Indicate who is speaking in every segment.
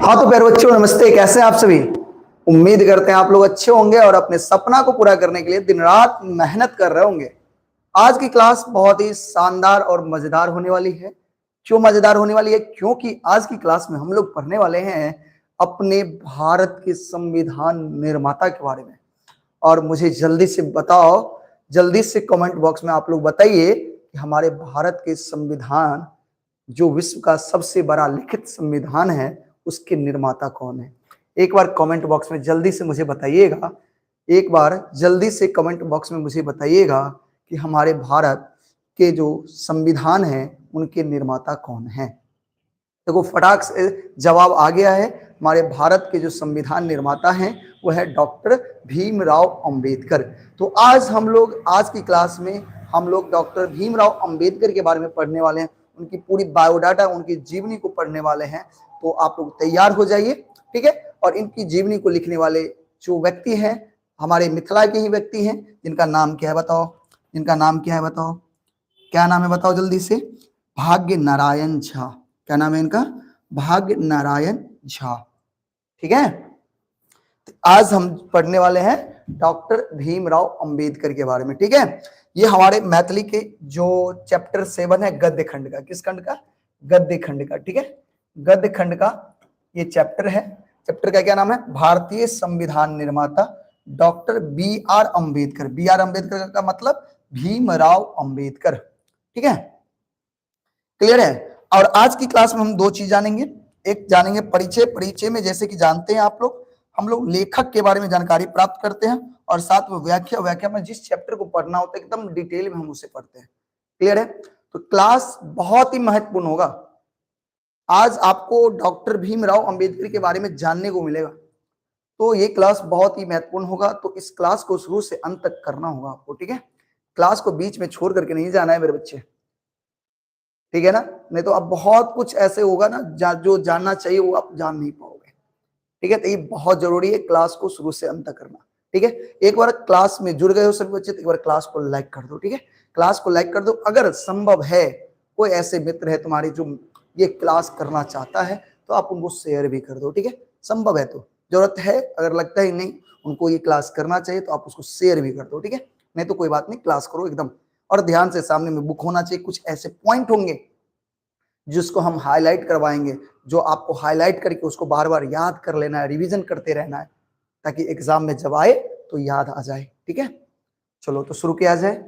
Speaker 1: हाँ तो प्यारे बच्चों नमस्ते, कैसे हैं आप सभी। उम्मीद करते हैं आप लोग अच्छे होंगे और अपने सपना को पूरा करने के लिए दिन रात मेहनत कर रहे होंगे। आज की क्लास बहुत ही शानदार और मजेदार होने वाली है। क्यों मजेदार होने वाली है? क्योंकि आज की क्लास में हम लोग पढ़ने वाले हैं अपने भारत के संविधान निर्माता के बारे में। और मुझे जल्दी से बताओ, जल्दी से कमेंट बॉक्स में आप लोग बताइए कि हमारे भारत के संविधान, जो विश्व का सबसे बड़ा लिखित संविधान है, उसके निर्माता कौन है। एक बार कमेंट बॉक्स में जल्दी से मुझे बताइएगा, एक बार जल्दी से कमेंट बॉक्स में मुझे बताइएगा कि हमारे भारत के जो संविधान है उनके निर्माता कौन है। देखो फटाक से जवाब आ गया है। हमारे भारत के जो संविधान निर्माता हैं वो है डॉक्टर भीमराव अंबेडकर। तो आज हम लोग, आज की क्लास में हम लोग डॉक्टर भीमराव अंबेडकर के बारे में पढ़ने वाले हैं। उनकी पूरी बायोडाटा, उनकी जीवनी को पढ़ने वाले हैं। तो आप लोग तैयार हो जाइए, ठीक है। और इनकी जीवनी को लिखने वाले जो व्यक्ति हैं हमारे मिथिला के ही व्यक्ति हैं, जिनका नाम क्या है बताओ, जिनका नाम क्या है बताओ, क्या नाम है बताओ जल्दी से। भाग्य नारायण झा। क्या नाम है इनका? भाग्य नारायण झा, ठीक है। तो आज हम पढ़ने वाले हैं डॉक्टर भीमराव अंबेडकर के बारे में, ठीक है। ये हमारे मैथिली के जो चैप्टर 7 है गद्य खंड का, किस खंड का? गद्य खंड का, ठीक है। गद्य खंड का ये चैप्टर है। चैप्टर का क्या नाम है? भारतीय संविधान निर्माता doctor B R Ambedkar. B R Ambedkar का मतलब भीमराव अंबेडकर, ठीक है। क्लियर है। और आज की क्लास में हम दो चीज जानेंगे। एक जानेंगे परिचय। परिचय में जैसे कि जानते हैं आप लोग, हम लोग लेखक के बारे में जानकारी प्राप्त करते हैं और साथ में व्याख्या। व्याख्या में जिस चैप्टर को पढ़ना होता है एकदम डिटेल में हम उसे पढ़ते हैं। क्लियर है। तो क्लास बहुत ही महत्वपूर्ण होगा। आज आपको डॉक्टर भीमराव अंबेडकर के बारे में जानने को मिलेगा, तो ये क्लास बहुत ही महत्वपूर्ण होगा। तो इस क्लास को शुरू से अंत तक करना होगा आपको, ठीक है। क्लास को बीच में छोड़ करके नहीं जाना है मेरे बच्चे, ठीक है ना। नहीं तो अब बहुत कुछ ऐसे होगा ना जो जानना चाहिए वो आप जान नहीं पाओगे, ठीक है। तो ये बहुत जरूरी है क्लास को शुरू से अंत तक करना, ठीक है। एक बार क्लास में जुड़ गए हो सभी बच्चे तो एक बार क्लास को लाइक कर दो, ठीक है। क्लास को लाइक कर दो। अगर संभव है कोई ऐसे मित्र है तुम्हारे जो ये क्लास करना चाहता है तो आप उनको शेयर भी कर दो, ठीक है। संभव है तो, जरूरत है, अगर लगता है नहीं उनको ये क्लास करना चाहिए तो आप उसको शेयर भी कर दो, ठीक है। नहीं तो कोई बात नहीं, क्लास करो एकदम। और ध्यान से, सामने में बुक होना चाहिए, कुछ ऐसे पॉइंट होंगे जिसको हम हाईलाइट करवाएंगे, जो आपको हाईलाइट करके उसको बार बार याद कर लेना है, रिवीजन करते रहना है, ताकि एग्जाम में जब आए तो याद आ जाए, ठीक है। चलो तो शुरू किया जाए,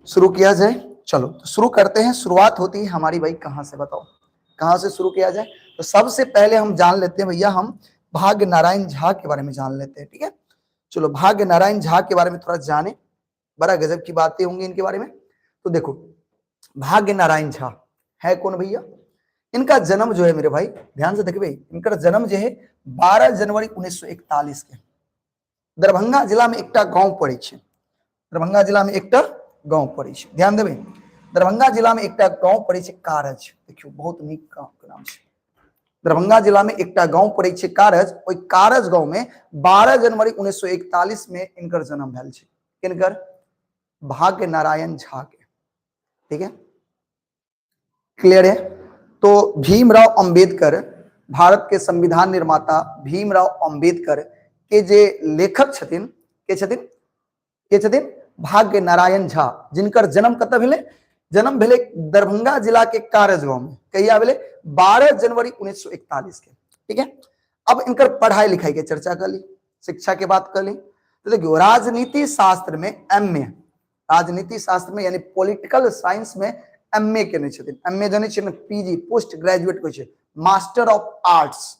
Speaker 1: शुरू किया जाए। चलो तो शुरू करते हैं। शुरुआत होती है हमारी भाई कहाँ से बताओ, कहाँ से शुरू किया जाए? तो सबसे पहले हम जान लेते हैं भैया, हम भाग्य नारायण झा के बारे में जान लेते हैं, ठीक है। चलो भाग्य नारायण झा के बारे में थोड़ा जाने, बड़ा गजब की बातें होंगी इनके बारे में। तो देखो भाग्य नारायण झा है कौन भैया? इनका जन्म जो है मेरे भाई, ध्यान से देखिए भाई, इनका जन्म जो है 12 जनवरी 1941 के दरभंगा जिला में एकटा गांव पड़े छे। दरभंगा जिला में एकटा गांव पड़े छे, ध्यान देबे। दरभंगा जिला में एकटा गांव पड़े छे कारज। देखियो बहुत नीक गांव के नाम छे। दरभंगा जिला में एकटा गांव पड़े छे कारज। ओई कारज गांव में 12 जनवरी 1941 में इनकर जन्म भेल छे। किनकर? भाग्य नारायण झा के, ठीक है। क्लियर है। तो भीमराव अंबेडकर, भारत के संविधान निर्माता भीमराव अंबेडकर के जे लेखक छथिन, के छथिन, के छथिन भाग्य नारायण झा, जिनकर जन्म कतऽ भेले? जन्म भेले दरभंगा जिला के कारज गांव में। कहिया भेले? 12 जनवरी 1941 के, ठीक है। अब इनकर पढ़ाई लिखाई के चर्चा कर ली, शिक्षा के बात कर ली। तो देखियो राजनीति शास्त्र में एमए, राजनीति शास्त्र में यानी पॉलिटिकल साइंस में एमए केने छथिन। एमए जाने छियै पीजी, पोस्ट ग्रेजुएट कहै छै, मास्टर ऑफ आर्ट्स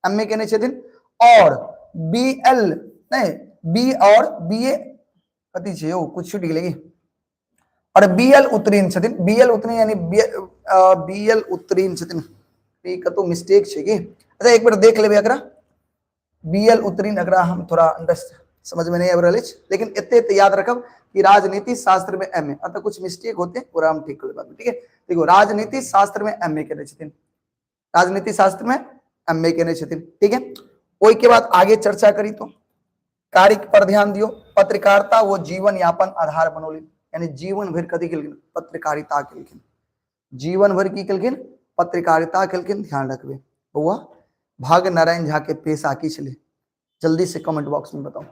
Speaker 1: एमए केने छथिन। और बीएल नहीं, बी और बीए कथी छै यौ, कुछ छूट गेलै। और बीएल उत्तीर्ण छथिन। बीएल उत्तीर्ण यानी बीएल उत्तीर्ण छथिन। ई कतो मिस्टेक छै की? अच्छा एक बार देख लेबै एकरा। बीएल उत्तीर्ण एकरा हम थोड़ा समझ में नहीं आबि रहल अछि, लेकिन एते तो याद रखब कि राजनीति शास्त्र में एमए, अतः कुछ मिस्टेक होते हैं पूरा हम ठीक कर लेंगे, ठीक है। देखो राजनीति शास्त्र में एमए केने छथिन, राजनीति शास्त्र में एमए केने छथिन, ठीक है। ओई के बाद आगे चर्चा करी तो कार्य पर ध्यान दियो। पत्रकारिता वो जीवन यापन आधार बनौली, यानी जीवन भर कथी केलखिन? पत्रकारिता केलखिन। जीवन भर की केलखिन? पत्रकारिता केलखिन। ध्यान रखबे बउआ, भाग्य नारायण झा के पेशा की छले, जल्दी से कमेंट बॉक्स में बताओ।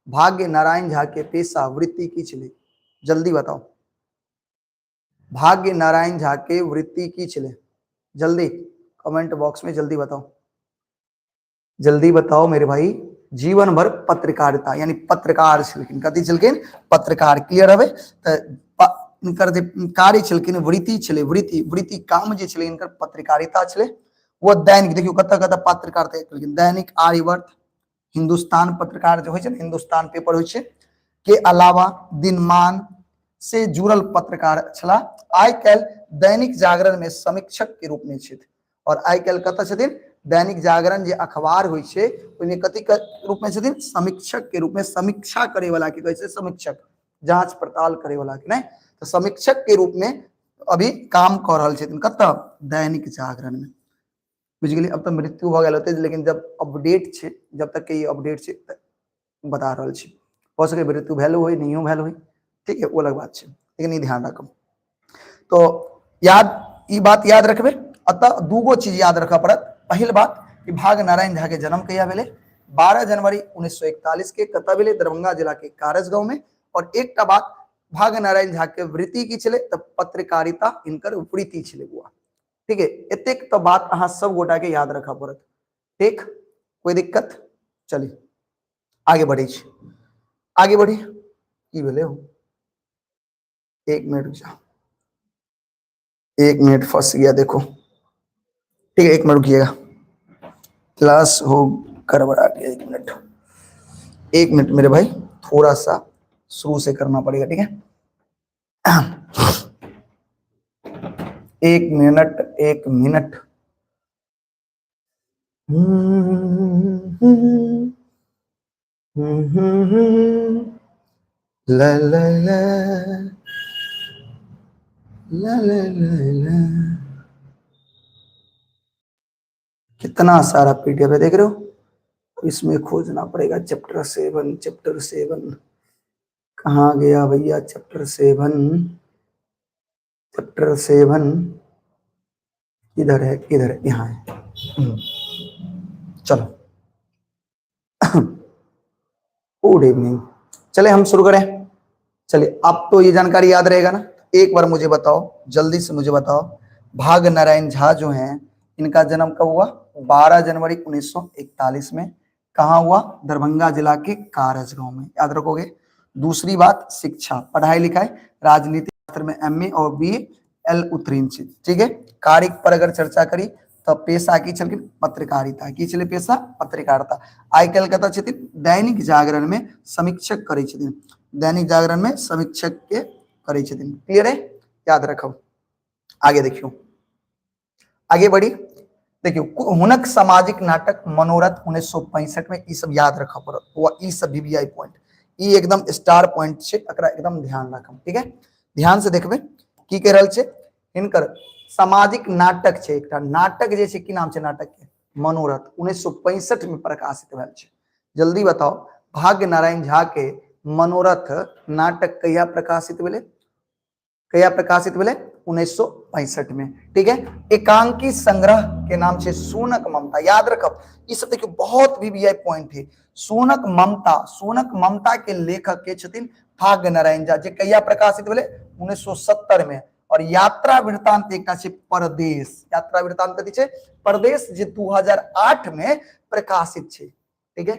Speaker 1: भाग्य नारायण झा के पेशा वृत्ति की छले, जल्दी बताओ। भाग्य नारायण झा के वृत्ति की छले, जल्दी कमेंट बॉक्स में जल्दी बताओ, जल्दी बताओ मेरे भाई। जीवन भर पत्रकारिता यानी पत्रकार छलखिन, कथी छलखिन? पत्रकार। क्लियर हवे? इनकर जे कार्य छलखिन वृत्ति छले, वृत्ति काम जे छले इनकर पत्रकारिता छले। वो दैनिक देखियो कत पत्रकारिता केलखिन, दैनिक आर्यवर्त, हिंदुस्तान पत्रकार जो होय छै, हिंदुस्तान पेपर होय छै के अलावा दिनमान से जुड़ल पत्रकार छला। आइ काल्हि दैनिक जागरण में समीक्षक के रूप में छथि, और आइ काल्हि कत छथिन? दैनिक जागरण जे अखबार होय छै ओइमे कथी के रूप में छथिन? समीक्षक के रूप में। समीक्षा करे वाला के कहै छै समीक्षक, जांच पड़ताल करे वाला के नहीं, तो समीक्षक के रूप में अभी काम कर रहल छथिन कत? दैनिक जागरण में। बुझ गेलिए? अब तो मृत्यु भ गेल होते, लेकिन जब अपडेट छे, जब तक के ये अपडेट छे बता रहल छी। हो सके मृत्यु भेल होय, नहियो भेल होय, ठीक है, वो अलग बात छे, लेकिन ई ध्यान रखब। तो याद ई बात याद रखबे। अतः दूगो चीज याद रखा पड़त। पहिल बात कि भाग्य नारायण झा के जन्म कहिया भेले? 12 जनवरी 1941 के कत भेले? दरभंगा जिला के कारजगांव में। और एकटा बात, भाग्य नारायण झा के वृत्ति की छले? त पत्रकारिता इनकर वृत्ति छले बुआ। ठीक है, एतेक तो बात अहाँ सब गोटा के याद रखा पड़त। ठीक, कोई दिक्कत? चलिए आगे बढ़े, आगे बढ़ी। की भेले हो? 1 मिनट रुक जाओ, 1 मिनट फंस गया देखो। ठीक है, 1 मिनट रुकिएगा, क्लास हो गड़बड़ा गया। 1 मिनट, 1 मिनट मेरे भाई, थोड़ा सा शुरू से करना पड़ेगा, ठीक है? 1 मिनट, 1 मिनट। ला ला ला ला ला ला, कितना सारा पीडीएफ है देख रहे हो? इसमें खोजना पड़ेगा चैप्टर 7, चैप्टर 7 कहाँ गया भैया? चैप्टर 7, चैप्टर 7 किधर है? किधर है? यहाँ है। चलो गुड इवनिंग, चले हम शुरू करें। चलिए, अब तो ये जानकारी याद रहेगा ना? एक बार मुझे बताओ, जल्दी से मुझे बताओ, भाग्य नारायण झा जो हैं इनका जन्म कब हुआ? 12 जनवरी 1941 में। कहाँ हुआ? दरभंगा जिला के कारजगांव में। याद रखोगे। दूसरी बात, शिक्षा, पढ़ाई लिखाई, राजनीति शास्त्र में MA और BL उत्तीर्ण छे। ठीक है। कार्य पर अगर चर्चा करी तो पेशा की छलखिन पत्रकारिता, की छले पेशा? पत्रकारिता। आइ काल्हि कतऽ छथिन? दैनिक जागरण में समीक्षक करै छथिन, दैनिक जागरण में समीक्षक के करै छथिन। क्लियर है? याद रखो। आगे देखियो, आगे बढ़ी। देखियो, हुनक सामाजिक नाटक मनोरथ 1965 में, ई सब याद रखा पड़त। वो ई सब VVI पॉइंट, ई एकदम स्टार पॉइंट छे, एकरा एकदम ध्यान रखब। ठीक है, ध्यान से देखबे की कह रहल छे। हिनकर सामाजिक नाटक छे, एकटा नाटक जे छे, की नाम छे नाटक के? मनोरथ, 1965 में प्रकाशित भेल छे। जल्दी बताओ, भाग्य नारायण झा के मनोरथ नाटक कहिया प्रकाशित भेले? कहिया प्रकाशित भेले? 1965 में। ठीक है। एकांकी संग्रह के नाम से सोनक ममता, याद रखब। ई सब देखियो बहुत VVI पॉइंट है। सोनक ममता, सोनक ममता के लेखक के छथिन भाग्य नारायण झा, जे कहिया प्रकाशित भेले? 1970 में। और यात्रा वृत्तांत एकटा छे परदेश, यात्रा वृत्तांत कथी छे? परदेश, जे 2008 में प्रकाशित छे। ठीक है,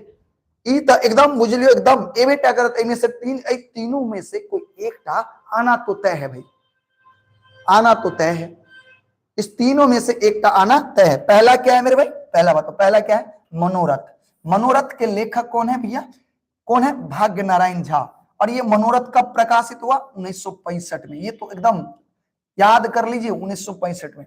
Speaker 1: ई तो एकदम बुझलियो, एकदम एबेटा करत। इनमें से तीनों में से कोई एकटा आना तो तय है भाई, आना तो तय है। इस तीनों में से एकटा आना तय है। पहला क्या है मेरे भाई? पहला बताओ, पहला क्या है? मनोरथ। मनोरथ के लेखक कौन है भैया? कौन है? भाग्य नारायण झा। और ये मनोरथ कब प्रकाशित हुआ? 1965 में। ये तो एकदम याद कर लीजिए, 1965 में।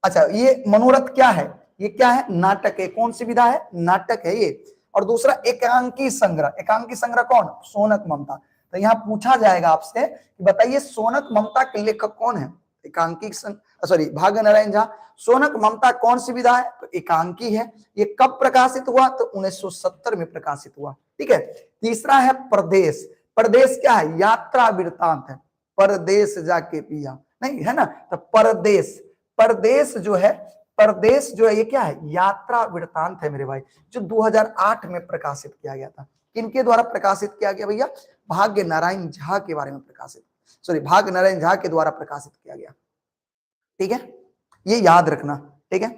Speaker 1: अच्छा, ये मनोरथ क्या है? ये क्या है? नाटक है। कौन सी विधा है? नाटक है ये। और दूसरा एकांकी संग्रह, एकांकी संग्रह कौन? सोनक ममता। तो यहाँ पूछा जाएगा आपसे कि बताइए सोनक ममता के लेखक कौन है? एकांकी सॉरी, भाग्य नारायण झा। सोनक ममता कौन सी विधा है? तो एकांकी है। ये कब प्रकाशित हुआ? तो 1970 में प्रकाशित हुआ। ठीक है। तीसरा है परदेश। परदेश क्या है? यात्रा वृत्तांत है। परदेश जाके पिया, नहीं है ना? तो परदेश, परदेश जो है परदेश जो है ये क्या है, यात्रा वृत्तांत है मेरे भाई, जो 2008 में प्रकाशित किया गया था। किनके द्वारा प्रकाशित किया गया भैया, भाग्य नारायण झा के बारे में प्रकाशित, सॉरी भाग्य नारायण झा के द्वारा प्रकाशित किया गया। ठीक है, ये याद रखना। ठीक है,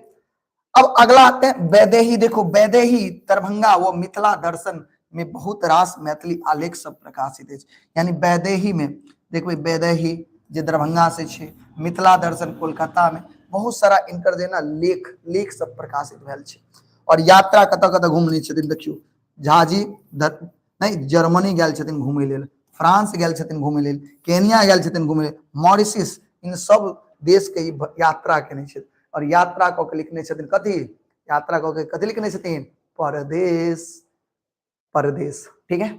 Speaker 1: अब अगला आते हैं वैदेही। देखो वैदेही दरभंगा व मिथिला दर्शन में बहुत रास मैथिली आलेख सब प्रकाशित है। यानी वैदेही में देखो वैदेही जे दरभंगा से छे, मिथिला दर्शन कोलकाता में बहुत सारा इनकर जे ना लेख सब प्रकाशित भेल छे। और यात्रा कतऽ कतऽ घुमने छथिन देखियो, झाजी नहीं जर्मनी गेल छथिन घूमे लेल, फ्रांस गेल छथिन घूमे लेल, केनिया गेल छथिन घूमे लेल, मॉरिशस, इन सब देश के यात्रा केने छथिन। और यात्रा कऽ के लिखने छथिन कथी, यात्रा कऽ के कथी लिखने छथिन, परदेश, परदेश। ठीक है,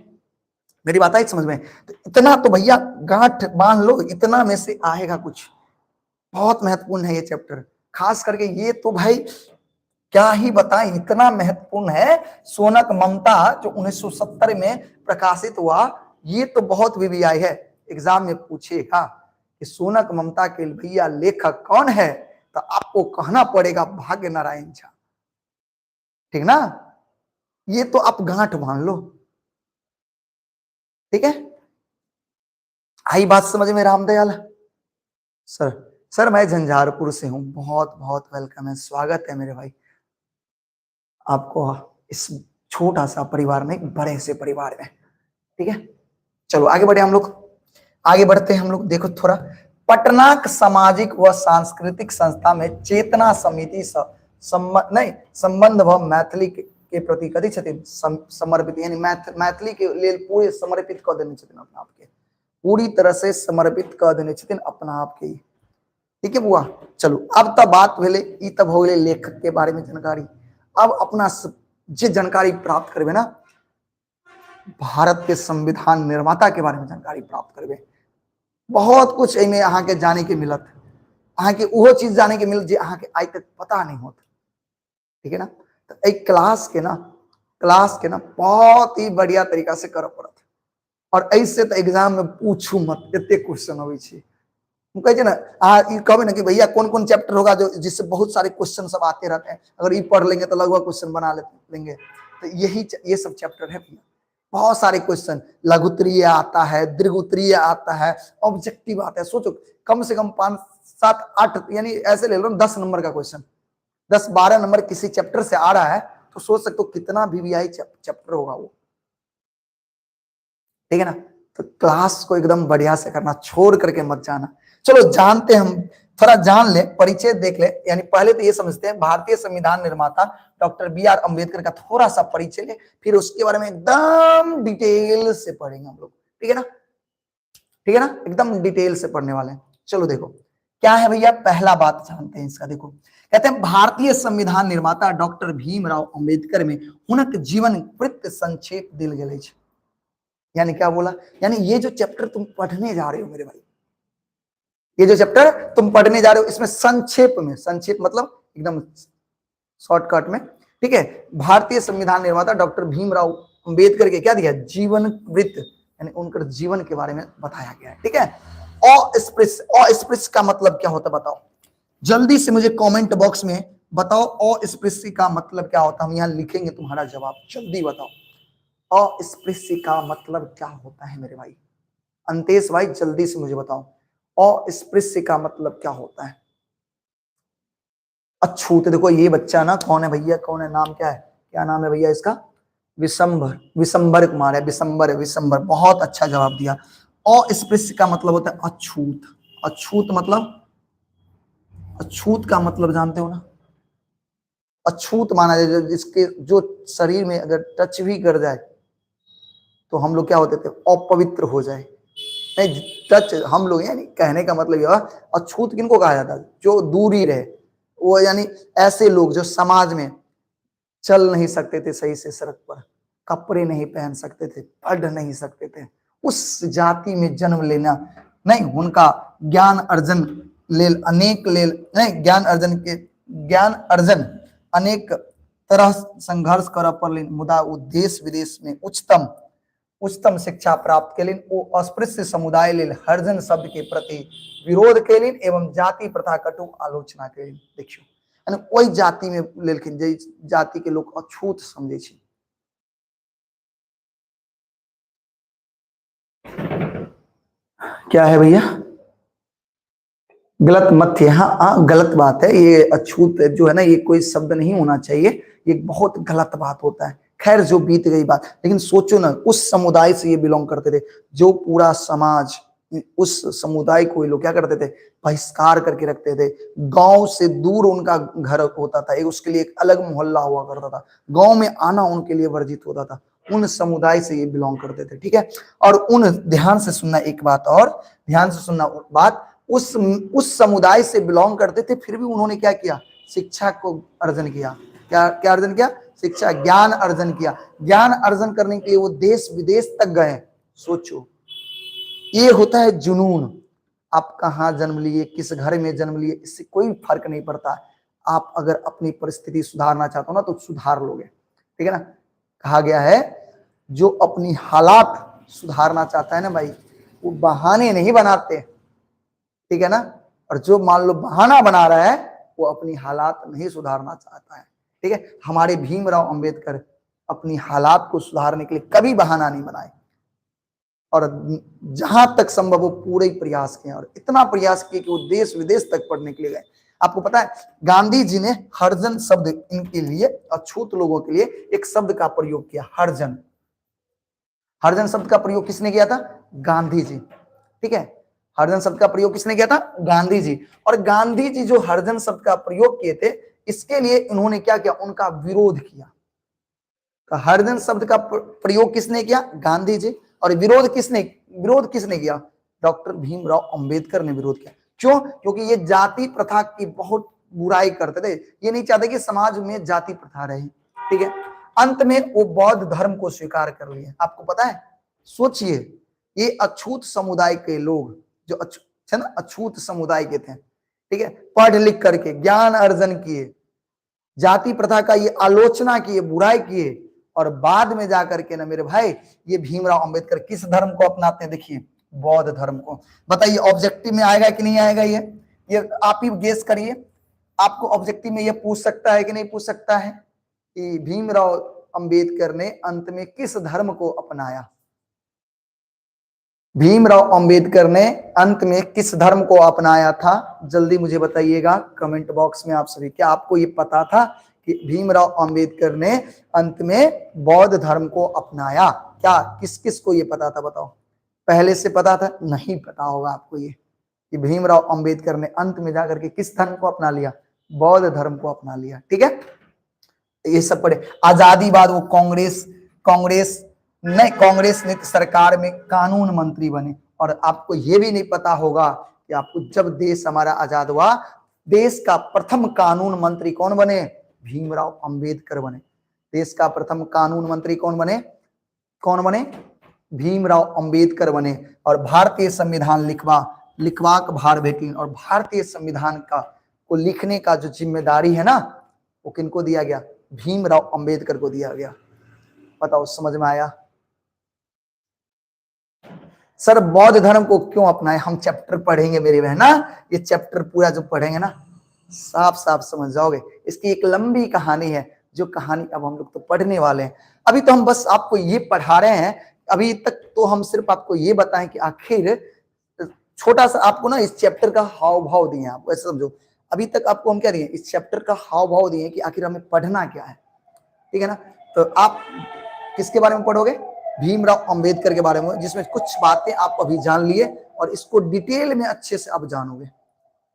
Speaker 1: मेरी बात आई समझ में। तो इतना तो भैया गांठ बांध लो, इतना में से आएगा कुछ, बहुत महत्वपूर्ण है ये चैप्टर। खास करके ये तो भाई क्या ही बताएं, इतना महत्वपूर्ण है। सोनक ममता जो 1970 में प्रकाशित हुआ, ये तो बहुत वीवीआई है, एग्जाम में पूछेगा कि सोनक ममता के भैया लेखक कौन है, तो आपको कहना पड़ेगा भाग्य नारायण झा। ठीक ना, ये तो आप गांठ बांध लो। ठीक है, आई बात समझ में रामदयाल सर मैं झंझारपुर से हूं, बहुत बहुत वेलकम है, स्वागत है मेरे भाई आपको इस छोटा सा परिवार में, बड़े से परिवार में। ठीक है, चलो आगे बढ़े हम लोग, आगे बढ़ते हैं हम लोग। देखो थोड़ा, पटना सामाजिक व सांस्कृतिक संस्था में चेतना समिति संबंध व मैथिली के प्रति कथी छथिन समर्पित, यानी मैथिली के लिए पूरे समर्पित कर देने छथिन अपना आप के, पूरी तरह से समर्पित कर देने छथिन अपना आप के। ठीक है बुआ, चलो अब तब बात भेले, ई तब हो गए लेखक के बारे में जानकारी। अब अपना जे जानकारी प्राप्त करबे ना, भारत के संविधान निर्माता के बारे में जानकारी प्राप्त करबे। बहुत कुछ एमे अहाँ के जाने के मिलत, अहाँ के वो चीज जाने के मिलत जे अहाँ के आज तक पता नहीं होता। ठीक है ना, तो एक क्लास के ना बहुत ही बढ़िया तरीका से कर पड़त। और ऐसे तो एग्जाम में पूछू मत, एते क्वेश्चन अबै छै। कहे ना कहबे ना कि भैया कौन कौन चैप्टर होगा जो जिससे बहुत सारे क्वेश्चन सब आते रहते हैं, अगर ये पढ़ लेंगे तो लगभग क्वेश्चन बना लेंगे। तो ये सब चैप्टर है भैया, बहुत सारे क्वेश्चन, लघुत्तरीय आता है, दीर्घोत्तरीय आता है, ऑब्जेक्टिव आता है। सोचो कम से कम 5 7 8 यानी ऐसे ले लो 10 नंबर का क्वेश्चन, 10-12 नंबर किसी चैप्टर से आ रहा है, तो सोच सकते हो कितना वीवीआई चैप्टर होगा वो। ठीक है ना, तो क्लास को एकदम बढ़िया से करना, छोड़ करके मत जाना। चलो जानते हम, थोड़ा जान ले, परिचय देख ले। यानी पहले तो ये समझते हैं भारतीय संविधान निर्माता डॉक्टर बी.आर. अम्बेडकर का थोड़ा सा परिचय ले, फिर उसके बारे में एकदम डिटेल से पढ़ेंगे हम लोग। ठीक है ना, ठीक है ना, एकदम डिटेल से पढ़ने वाले हैं। चलो देखो क्या है भैया, पहला बात जानते हैं इसका। देखो कहते हैं भारतीय संविधान निर्माता डॉक्टर भीमराव अम्बेडकर में हुनक जीवन वृत्त संक्षेप दिल गेल छै। यानी क्या बोला, यानी ये जो चैप्टर तुम पढ़ने जा रहे हो मेरे भाई, ये जो चैप्टर तुम पढ़ने जा रहे हो, इसमें संक्षेप में, संक्षेप मतलब एकदम शॉर्टकट में, ठीक है, भारतीय संविधान निर्माता डॉक्टर भीमराव अम्बेडकर के क्या दिया, जीवन वृत्त, यानी उनके जीवन के बारे में बताया गया है। ठीक है, अस्पृश्य का मतलब क्या होता है बताओ, जल्दी से मुझे कमेंट बॉक्स में बताओ अस्पृश्य का मतलब क्या होता है। हम यहाँ लिखेंगे तुम्हारा जवाब, जल्दी बताओ अस्पृश्य का मतलब क्या होता है मेरे भाई। अंतेश भाई जल्दी से मुझे बताओ अस्पृश्य का मतलब क्या होता है। अछूत, देखो ये बच्चा ना कौन है भैया, कौन है, नाम क्या है, क्या नाम है भैया इसका, विशंबर, विशंबर कुमार है, विशंबर, बहुत अच्छा जवाब दिया। अस्पृश्य का मतलब होता है अछूत। अछूत मतलब, अछूत का मतलब जानते हो ना, अछूत माना जाए जिसके जो शरीर में अगर टच भी कर जाए तो हम लोग क्या होते थे, अपवित्र हो जाए। नहीं टच हम लोग, यानी कहने का मतलब यह, अछूत किनको कहा जाता है, जो दूरी रहे, वो यानी ऐसे लोग जो समाज में चल नहीं सकते थे सही से सड़क पर, कपड़े नहीं पहन सकते थे, पढ़ नहीं सकते थे, उस जाति में जन्म लेना नहीं, उनका ज्ञान अर्जन लेल अनेक लेल नहीं, ज्ञान अर्जन अनेक तरह संघर्ष कर पड़ल, मुदा वो देश विदेश में उच्चतम शिक्षा प्राप्त केलिन। वो अस्पृश्य समुदाय लेल हरिजन शब्द के प्रति विरोध केलिन एवं जाति प्रथा कटु आलोचना केलिन। देखियो અને કોઈ જાતિ में लेकिन जे जाति के लोग अछूत समझे छे। क्या है भैया? गलत मत थे। हाँ, गलत बात है ये। अछूत जो है ना, ये कोई शब्द नहीं होना चाहिए, ये बहुत गलत बात होता है। खैर, जो बीत गई बात, लेकिन सोचो ना, उस समुदाय से ये बिलोंग करते थे, जो पूरा समाज, उस समुदाय को ये लोग क्या करते थे, बहिष्कार करके रखते थे। गांव से दूर उनका घर होता था, उसके लिए एक अलग मोहल्ला हुआ करता था, गांव में आना उनके लिए वर्जित होता था। उन समुदाय से ये बिलोंग करते थे, ठीक है। और उन, ध्यान से सुनना एक बात, और ध्यान से सुनना बात, उस समुदाय से बिलोंग करते थे, फिर भी उन्होंने क्या किया, शिक्षा को अर्जन किया। क्या क्या अर्जन किया? शिक्षा, ज्ञान अर्जन किया। ज्ञान अर्जन करने के लिए वो देश विदेश तक गए। सोचो, ये होता है जुनून। आप कहाँ जन्म लिए, किस घर में जन्म लिए, इससे कोई फर्क नहीं पड़ता। आप अगर अपनी परिस्थिति सुधारना चाहते हो ना, तो सुधार लोगे, ठीक है ना। कहा गया है, जो अपनी हालात सुधारना चाहता है ना भाई, वो बहाने नहीं बनाते, ठीक है ना। और जो मान लो बहाना बना रहा है, वो अपनी हालात नहीं सुधारना चाहता है, ठीक है। हमारे भीमराव अंबेडकर अपनी हालात को सुधारने के लिए कभी बहाना नहीं बनाए, और जहां तक संभव वो पूरे प्रयास किए, और इतना प्रयास किए कि वो देश विदेश तक पढ़ने के लिए गए। आपको पता है, गांधी जी ने हरिजन शब्द इनके लिए, अछूत लोगों के लिए एक शब्द का प्रयोग किया, हरिजन। हरिजन शब्द का प्रयोग किसने किया था? गांधी जी, ठीक है। हरिजन शब्द का प्रयोग किसने किया था? गांधी जी। और गांधी जी जो हरिजन शब्द का प्रयोग किए थे, इसके लिए उन्होंने क्या किया, उनका विरोध किया। तो हरिजन शब्द का प्रयोग किसने किया? गांधी जी। और विरोध किसने किया? डॉक्टर भीमराव अंबेडकर ने विरोध किया। क्यों? क्योंकि ये जाति प्रथा की बहुत बुराई करते थे, ये नहीं चाहते कि समाज में जाति प्रथा रहे, ठीक है। अंत में वो बौद्ध धर्म को स्वीकार कर लिए। आपको पता है, सोचिए, ये अछूत समुदाय के लोग, जो है ना, अछूत समुदाय के थे, ठीक है, पढ़ लिख करके ज्ञान अर्जन किए, जाति प्रथा का ये आलोचना किए, बुराई किए, और बाद में जाकर के ना मेरे भाई, ये भीमराव अंबेडकर किस धर्म को अपनाते हैं? देखिए, बौद्ध धर्म को। बताइए, ऑब्जेक्टिव में आएगा कि नहीं आएगा? ये आप ही गेस करिए। आपको ऑब्जेक्टिव में ये पूछ सकता है कि नहीं पूछ सकता है कि भीमराव अंबेडकर ने अंत में किस धर्म को अपनाया? भीमराव अंबेडकर ने अंत में किस धर्म को अपनाया था? जल्दी मुझे बताइएगा कमेंट बॉक्स में आप सभी। क्या आपको ये पता था कि भीमराव अंबेडकर ने अंत में बौद्ध धर्म को अपनाया? क्या किस किस को ये पता था? बताओ। पहले से पता था? नहीं पता होगा आपको ये, कि भीमराव अंबेडकर ने अंत में जाकर के किस धर्म को अपना लिया? बौद्ध धर्म को अपना लिया, ठीक है। ये सब पढ़े। आजादी बाद वो कांग्रेस ने सरकार में कानून मंत्री बने। और आपको ये भी नहीं पता होगा कि आपको, जब देश हमारा आजाद हुआ, देश का प्रथम कानून मंत्री कौन बने? भीमराव अंबेडकर बने। देश का प्रथम कानून मंत्री कौन बने? भीमराव अंबेडकर बने। और भारतीय संविधान लिखवाक भार भेटी। और भारतीय संविधान को लिखने का जो जिम्मेदारी है ना, वो किनको दिया गया? भीमराव अंबेडकर को दिया गया। बताओ, समझ में आया? सर, बौद्ध धर्म को क्यों अपनाए? हम चैप्टर पढ़ेंगे मेरे बहन ना, ये चैप्टर पूरा जो पढ़ेंगे ना, साफ साफ समझ जाओगे। इसकी एक लंबी कहानी है, जो कहानी अब हम लोग तो पढ़ने वाले हैं। अभी तो हम बस आपको ये पढ़ा रहे हैं, अभी तक तो हम सिर्फ आपको ये बताएं कि आखिर छोटा सा आपको ना इस चैप्टर का हाव भाव दिए, आप ऐसे समझो। अभी तक आपको हम क्या दिए? इस चैप्टर का हाव भाव दिए कि आखिर हमें पढ़ना क्या है, ठीक है ना। तो आप किसके बारे में पढ़ोगे? भीमराव अंबेडकर के बारे में, जिसमें कुछ बातें आप अभी जान लिए, और इसको डिटेल में अच्छे से अब जानोगे,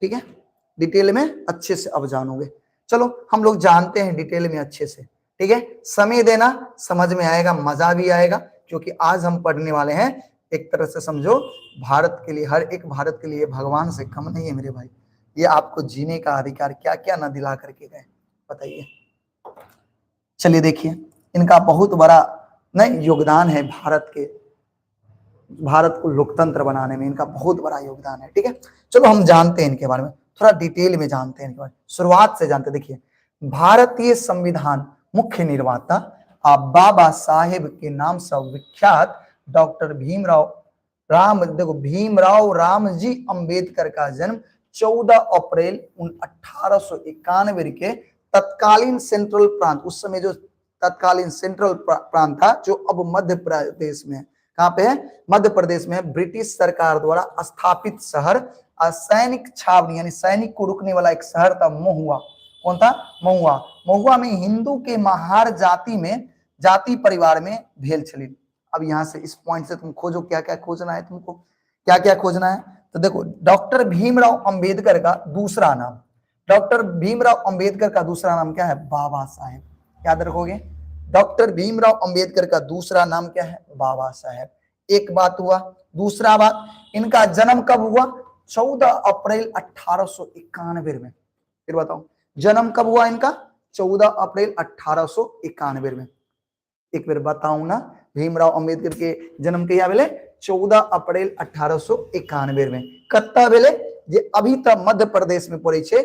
Speaker 1: ठीक है। डिटेल में अच्छे से अब जानोगे। चलो, हम लोग जानते हैं डिटेल में अच्छे से, ठीक है। समय देना, समझ में आएगा, मजा भी आएगा, क्योंकि आज हम पढ़ने वाले हैं, एक तरह से समझो, भारत के लिए, हर एक भारत के लिए भगवान से कम नहीं है मेरे भाई। ये आपको जीने का अधिकार क्या क्या न दिला करके गए, बताइए। चलिए देखिए, इनका बहुत बड़ा योगदान है भारत को लोकतंत्र बनाने में, इनका बहुत बड़ा योगदान है, ठीक है। चलो, हम जानते हैं इनके बारे में, थोड़ा डिटेल में जानते हैं इनके बारे में। शुरुआत से जानते, देखिए, भारतीय संविधान मुख्य निर्माता बाबा साहेब के नाम से विख्यात डॉक्टर भीमराव रामजी अंबेडकर का जन्म 14 अप्रैल 1891 के तत्कालीन सेंट्रल प्रांत, उस समय जो तत्कालीन सेंट्रल प्रांत था जो अब मध्य प्रदेश में है, कहां पे है, मध्य प्रदेश में है, ब्रिटिश सरकार द्वारा स्थापित शहर सैनिक छावनी यानी सैनिक को रुकने वाला एक शहर था महुआ। कौन था? महुआ। महुआ में हिंदू के महार जाति में जाति परिवार में भेल छली। अब यहां से इस पॉइंट से तुम खोजो क्या क्या खोजना है, तुमको क्या क्या खोजना है। तो देखो डॉक्टर भीमराव अंबेडकर का दूसरा नाम, डॉक्टर भीमराव अंबेडकर का दूसरा नाम क्या है? बाबा साहेब। याद रखोगे, डॉक्टर भीमराव अंबेडकर का दूसरा नाम क्या है? बाबा साहेब। एक बात हुआ। दूसरा बात, इनका जन्म कब हुआ? 14 अप्रैल 1891 में। फिर बताओ जन्म कब हुआ इनका? 14 अप्रैल 1891 में। एक बार बताऊं ना, भीमराव अंबेडकर के जन्म कहिया भेले? 14 अप्रैल 1891 में। कत्ता भेले? जे अभी तक मध्य प्रदेश में पड़े छे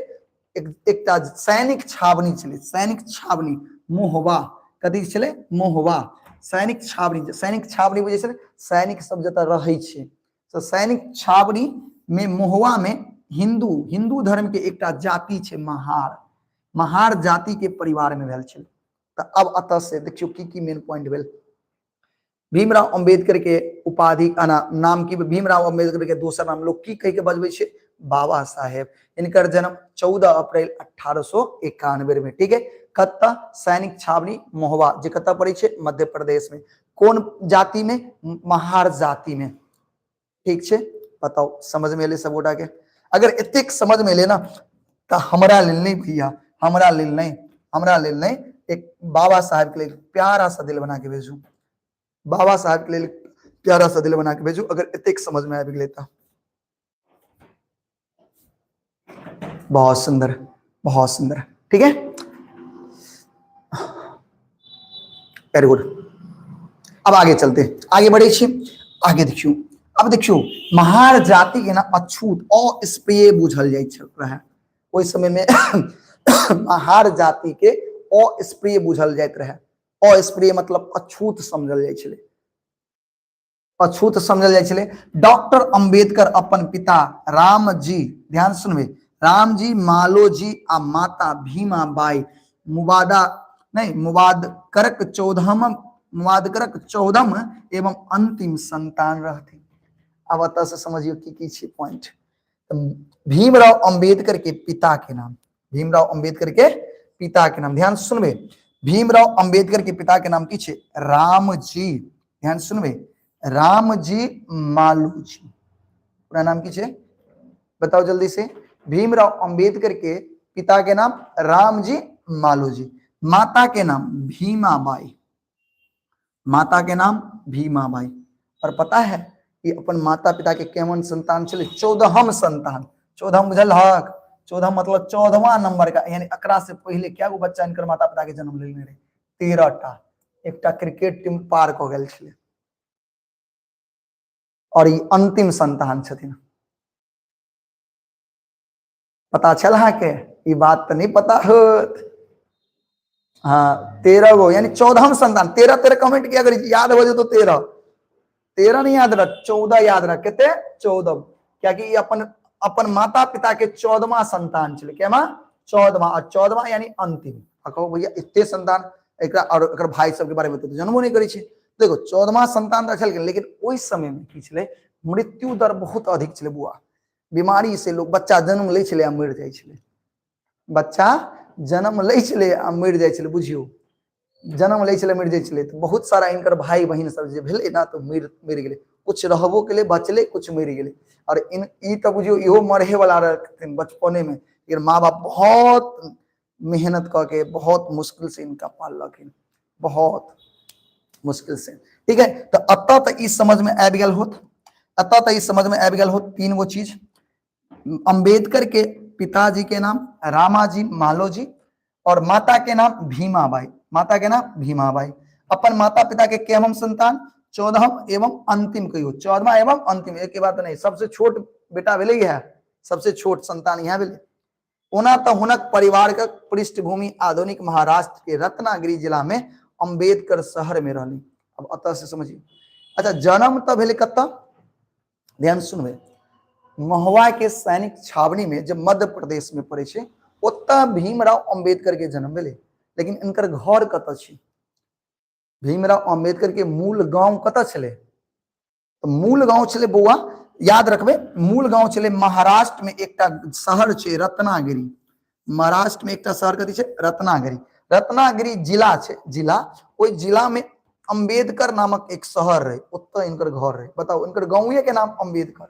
Speaker 1: एक सैनिक छावनी चले, सैनिक छावनी मोहबा। कथी चले? मोहबा सैनिक छावनी। सैनिक छावनी बुझे छे, सैनिक सब जता रहे छे, तो सैनिक छावनी में मोहवा में हिंदू धर्म के एक जाति छे महार, महार जाति के परिवार में भेल छे। तो अब अतः से देखियो की मेन पॉइंट भेल। भीमराव अंबेडकर के उपाधि नाम की, भीमराव अंबेडकर के दोसर नाम लोग की कह के बजबे छे? बाबा साहेब। इनकर जन्म 14 अप्रैल 1891 में। ठीक है। कत्ता? सैनिक छावनी मोहवा, जे कत्ता पड़े छे? मध्य प्रदेश में। कौन जाति में? महार जाति में। ठीक छे। बताओ समझ में ले सब गोटा के? अगर इतने समझ में लेना तो हमरा लेल नहीं भैया, हमरा लेल नहीं, एक बाबा साहब के लिए प्यारा सा दिल बना के भेजू, बाबा साहब के लिए प्यारा सा दिल बना के भेजू, अगर इतने समझ में आ भी लेता। बहुत सुंदर, बहुत सुंदर। ठीक है, वेरी गुड। अब आगे चलते, आगे बढ़े छी, आगे देखियो। अब देखियो महार जाति के ना अछूत अस्प्रिय बुझल जाय रहे ओइ समय में महार जाति के अस्प्रिय बुझल जाइत रहे। अस्प्रिय मतलब अछूत समझल जाय छले, अछूत समझल जाय छले। डॉक्टर अंबेडकर अपन पिता रामजी, ध्यान सुनबे, रामजी मालोजी आ माता भीमा बाई मुबादकरक 14म एवं अंतिम संतान रहती। अब अतः से समझियो की छे पॉइंट। भीमराव अंबेडकर के पिता के नाम, भीमराव अंबेडकर के पिता के नाम, ध्यान सुनबे, भीमराव अंबेडकर के पिता के नाम की छे? रामजी। ध्यान सुनबे, रामजी मालूजी। पूरा नाम की छे? बताओ जल्दी से। भीमराव अंबेडकर के पिता के नाम रामजी मालूजी, माता के नाम भीमाबाई, माता के नाम भीमाबाई। और पता है कि अपन माता पिता के केवन संतान चले? 14हम संतान। 14 बुझल हक? 14 मतलब 14वां नंबर का, यानी 11 से पहले क्या गो बच्चा इनकर माता पिता के जन्म लेने रहे? 13 टा। एकटा क्रिकेट टीम पार क गेल छले और ये अंतिम संतान छथिन। पता चल हा के? ये बात तो नहीं पता होत। हाँ 13 गो, यानी 14हम संतान। 13 कमेंट किया करी, याद हो जाए तो 13 नहीं याद रख, 14 याद रख। कहते 14, क्या कि अपन माता पिता के 14वां संतान चले। क्या 14वां, और 14वां यानी अंतिम। कहो भैया इतने संतान एकरा और एकर भाई सब के बारे में तो जन्मो नहीं करी छे। देखो 14वां संतान रखल गेल, लेकिन ओइ समय में की छले? मृत्यु दर बहुत अधिक छले बुआ। बीमारी से लोग, बच्चा जन्म ले छले आ मर जाय छले, बच्चा जन्म ले छले आ मर जाय छले। बुझियो जन्म ले छले मर जाय छले। तो बहुत सारा इनकर भाई बहन सब जे भेले ना तो मर गेले, कुछ रहबो के लिए बचले, कुछ मर गेले। और इ तो बुझियो इहो मरहे वाला रहथिन बचपने में, लेकिन माँ बाप बहुत मेहनत करके बहुत मुश्किल से इनका पाललखिन, बहुत मुश्किल से। ठीक है, तो अतः तक इस समझ में आबि गेल होत, अतः तक इस समझ में आबि गेल होत 3 गो चीज। अंबेडकर के पिताजी के नाम रामाजी मालोजी और माता के नाम भीमाबाई, माता के नाम भीमाबाई। अपन माता पिता के केवम संतान? 14हम एवं अंतिम कहियो, 14वां एवं अंतिम, एक के बात नहीं। सबसे छोट बेटा भेले है, सबसे छोट संतान यहाँ भेले। ओना तो हुनक परिवार का पृष्ठभूमि आधुनिक महाराष्ट्र के रत्नागिरी जिला में अंबेडकर शहर में रहली। अब अतः से समझिए। अच्छा जन्म तो भेले कत्ता? ध्यान सुनबे, महुआ के सैनिक छावनी में जब मध्य प्रदेश में पड़े छे ओतऽ भीमराव अंबेडकर के जन्म भेलै, लेकिन इनकर घर कतऽ छै? भीमराव अंबेडकर के मूल गांव कतऽ छलै? तो मूल गांव छलै बौआ, याद रखबे, मूल गांव छलै महाराष्ट्र में एकटा शहर छै रत्नागिरी। महाराष्ट्र में एकटा शहर कथी छै? रत्नागिरी। रत्नागिरी जिला छै, जिला, ओई जिला में अंबेडकर नामक एक शहर रहे, ओतऽ इनकर घर रहे। बताओ, इनकर गांवे के नाम अंबेडकर,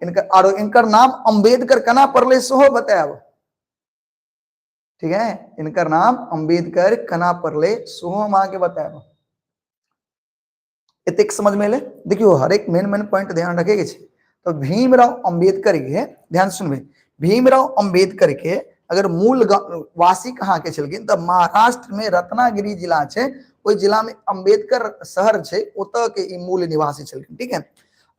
Speaker 1: इनकर नाम अंबेडकर केना पड़लै सेहो बतायब, ठीक है? इनकर नाम अंबेडकर केना पड़लै सेहो हम अहाँके बतायब। एतेक समझ में एलै? देखियो हर एक मेन पॉइंट ध्यान रखे के छै। तो भीमराव अंबेडकर के, ध्यान सुनबे, भीमराव अंबेडकर के अगर मूल वासी कहाँ के छलखिन तो महाराष्ट्र में रत्नागिरी जिला छै, ओई जिला में अंबेडकर शहर छै, ओतऽ के ई मूल निवासी छलखिन, ठीक है?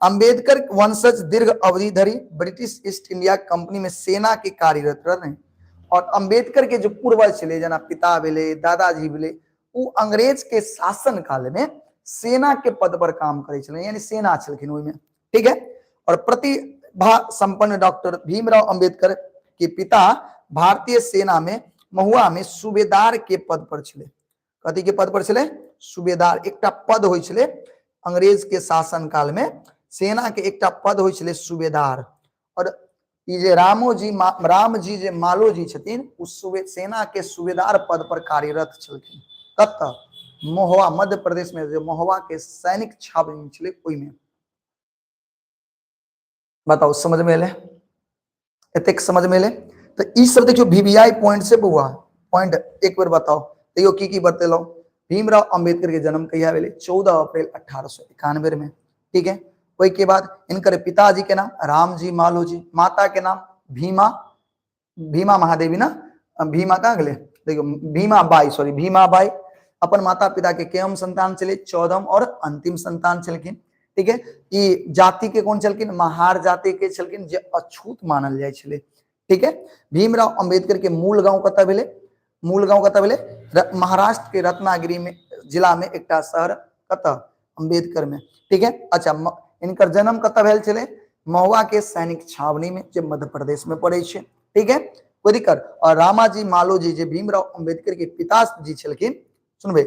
Speaker 1: अंबेडकर वंशज दीर्घ अवधि धरि ब्रिटिश ईस्ट इंडिया कंपनी में सेना के कार्यरत रहे। और अंबेडकर के जो पूर्वज छले, जना पिता भेले, दादाजी भेले, उ अंग्रेज के शासन काल में सेना के पद पर काम करे छले, यानी सेना छलखिन ओई में, ठीक है? और प्रतिभा संपन्न डॉक्टर भीमराव अंबेडकर के पिता भारतीय सेना में महुआ में सूबेदार के पद पर छले। कथी के पद पर छले? सूबेदार। एकटा पद होय छले अंग्रेज के शासन काल में, सेना के एकटा पद होय छले सूबेदार। और ई जे रामजी जे मालोजी छथिन, उस सेना के सूबेदार पद पर कार्यरत छलखिन। कतऽ? महुआ, मध्य प्रदेश में जो महुआ के सैनिक छावनी छले ओई में। बताओ समझ में एले? एतेक समझ में एले? तो ई सब देखियो वीवीआई पॉइंट से बउआ, पॉइंट एक बार बताओ, देखियो की बतेलो। भीमराव अंबेडकर के जन्म कहिया भेले? 14 अप्रैल 1891 में, ठीक है? ओई के बाद इनकर पिताजी के नाम रामजी मालोजी, माता के नाम भीमा, भीमा महादेवी ना, भीमा कहाँ गेले? देखियो भीमा बाई, सॉरी भीमा बाई। अपन माता पिता के केम संतान चले? 14म और अंतिम संतान छलखिन, ठीक है? ई जाति के कौन छलखिन? महार जाति के छलखिन, जे अछूत मानल जाय छले, ठीक है? भीमराव अंबेडकर के मूल गांव कतऽ भेले? मूल गांव कतऽ भेले? महाराष्ट्र के रत्नागिरी में जिला में एकटा शहर, कतऽ? अंबेडकर में, ठीक है? अच्छा, इनकर जन्म कतऽ भेल छले? महुआ के सैनिक छावनी में, जे मध्य प्रदेश में पड़े छे, ठीक है? कोई दिक्कत? और रामाजी मालोजी जे भीमराव अंबेडकर के पिताजी छलखिन, सुनबे,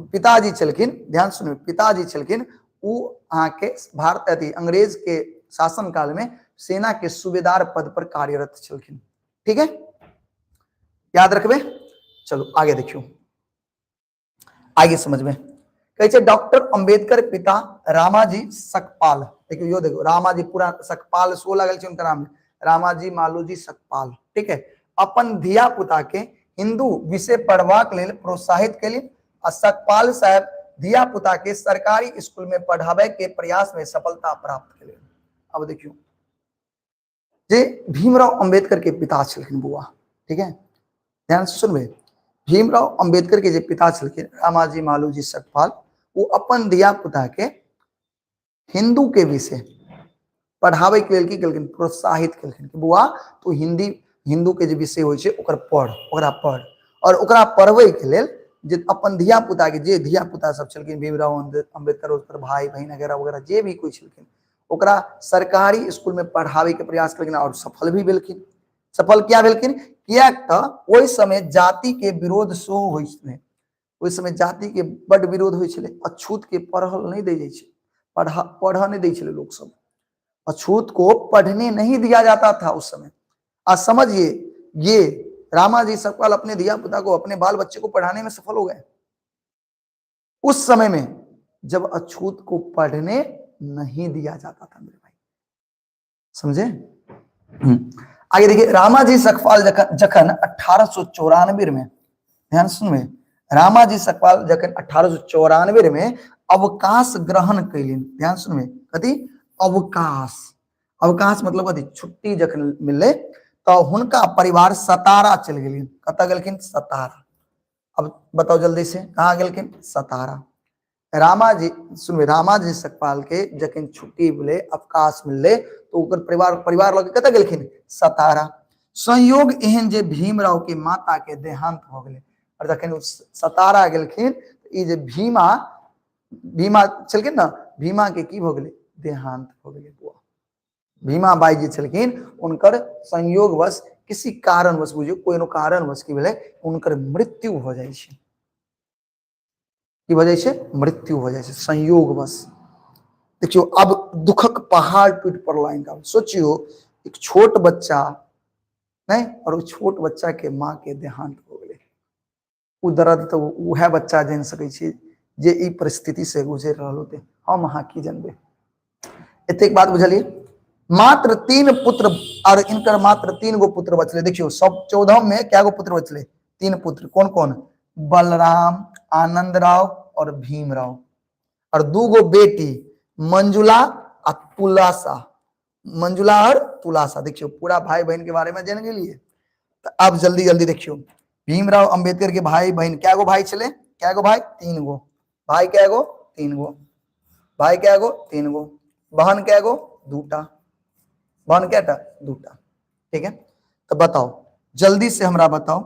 Speaker 1: पिताजी छलखिन, ध्यान सुनबे, पिताजी छलखिन, उ अहाँ के भारत अथी अंग्रेज के शासन काल में सेना के सूबेदार पद पर कार्यरत छलखिन, ठीक है? याद रखबे। चलो आगे देखियो, आगे समझ में। कहे छे डॉक्टर अंबेडकर पिता रामाजी सकपाल, देखियो यो देखो रामाजी पूरा सकपाल सो लागल छे उनका नाम, रामाजी मालोजी सकपाल, ठीक है? अपन धिया पुता के हिंदू विषय पढ़वाक लेल प्रोत्साहित केलिन आ सकपाल साहब धिया पुता के सरकारी स्कूल में पढ़ावे के प्रयास में सफलता प्राप्त केलिन। अब देखियो जे भीमराव अंबेडकर के पिता छलखिन बुआ, ठीक है? ध्यान से सुनबे, भीमराव अंबेडकर के जे पिता छलखिन रामाजी मालोजी सकपाल, वो अपन धिया पुता के हिंदू के विषय पढ़ावे के लेल की केलखिन? प्रोत्साहित केलखिन कि बुआ तू हिंदू के जे विषय होय छे ओकर पढ़, ओकरा पढ़। और ओकरा पढ़वे के लेल जे अपन धिया पुता के, जे धिया पुता सब छलखिन भीमराव अंबेडकर, ओकर भाई बहन वगैरह वगैरह जे भी कोई छलखिन, ओकरा सरकारी स्कूल में पढ़ावे के प्रयास केलखिन और सफल भी भेलखिन। सफल क्या भेलखिन? कियाक त ओइ समय जाति के विरोध सेहो होय छलै, ओइ समय जाति के बड़ विरोध होय छलै, अछूत के पढ़ल नहीं दे जाय छै, पढ़ नहीं दे छलै लोग सब, अछूत को पढ़ने नहीं दिया जाता था उस समय। आज समझिए, ये रामाजी सकपाल अपने धिया पुता को, अपने बाल बच्चे को पढ़ाने में सफल हो गए उस समय में जब अछूत को पढ़ने नहीं दिया जाता था मेरे भाई, समझे? आगे देखिए, रामाजी सकपाल जखन 1894 में, ध्यान सुनबे, रामाजी सकपाल जखन 1894 में अवकाश ग्रहण कैलिन, ध्यान सुनबे, कथी? अवकाश, अवकाश मतलब कथी? छुट्टी जखन मिलले तो हुनका परिवार सतारा चल गेलिन। कतऽ गेलखिन? सतारा। अब बताओ जल्दी से, कहाँ गेलखिन? सतारा। रामाजी सुनबे, रामाजी सकपाल के जखन छुट्टी मिले, अवकाश मिलले तो ओकर परिवार लगे कतऽ गेलखिन? सतारा। संयोग एहन जे भीमराव के माता के देहांत हो गेले, और जखन सतारा गेलखिन ई जे भीमा छलखिन ना, भीमा के की हो गेले? देहांत हो गए बुआ। भीमा बाई जी छलखिन, उनकर संयोगवश किसी कारणवश बुझियो कोई कारणवश की भेले उनकर मृत्यु हो जाए छे, की वजह से मृत्यु हो जाए छे संयोगवश। देखियो अब दुखक पहाड़ टूट पड़ला इनका। सोचियो एक छोट बच्चा नहीं, और छोट बच्चा के माँ के देहांत हो गए। उ दर्द तो वह बच्चा जान सकै छी जे ई परिस्थिति से गुजर रहल होते। हम अहाँ की जानबे। एतेक बात बुझलिए। मात्र 3 पुत्र और इनकर मात्र 3 गो पुत्र बचले। देखियो सब 14 में क्या गो पुत्र बचले? 3 पुत्र। कौन कौन? बलराम, आनंद राव और भीमराव। और 2 गो बेटी मंजुला और तुलासा। मंजुला और तुलासा। देखियो पूरा भाई बहन के बारे में जान गेलिए। तो अब जल्दी जल्दी देखियो भीमराव अंबेडकर के भाई बहन क्या गो भाई चले? क्या गो भाई? 3 गो भाई। क्या गो? 3 गो भाई। क्या गो? 3 गो बहन। क्या गो? 2टा बहन। क्या टा? 2टा। ठीक है, तो बताओ जल्दी से हमरा बताओ,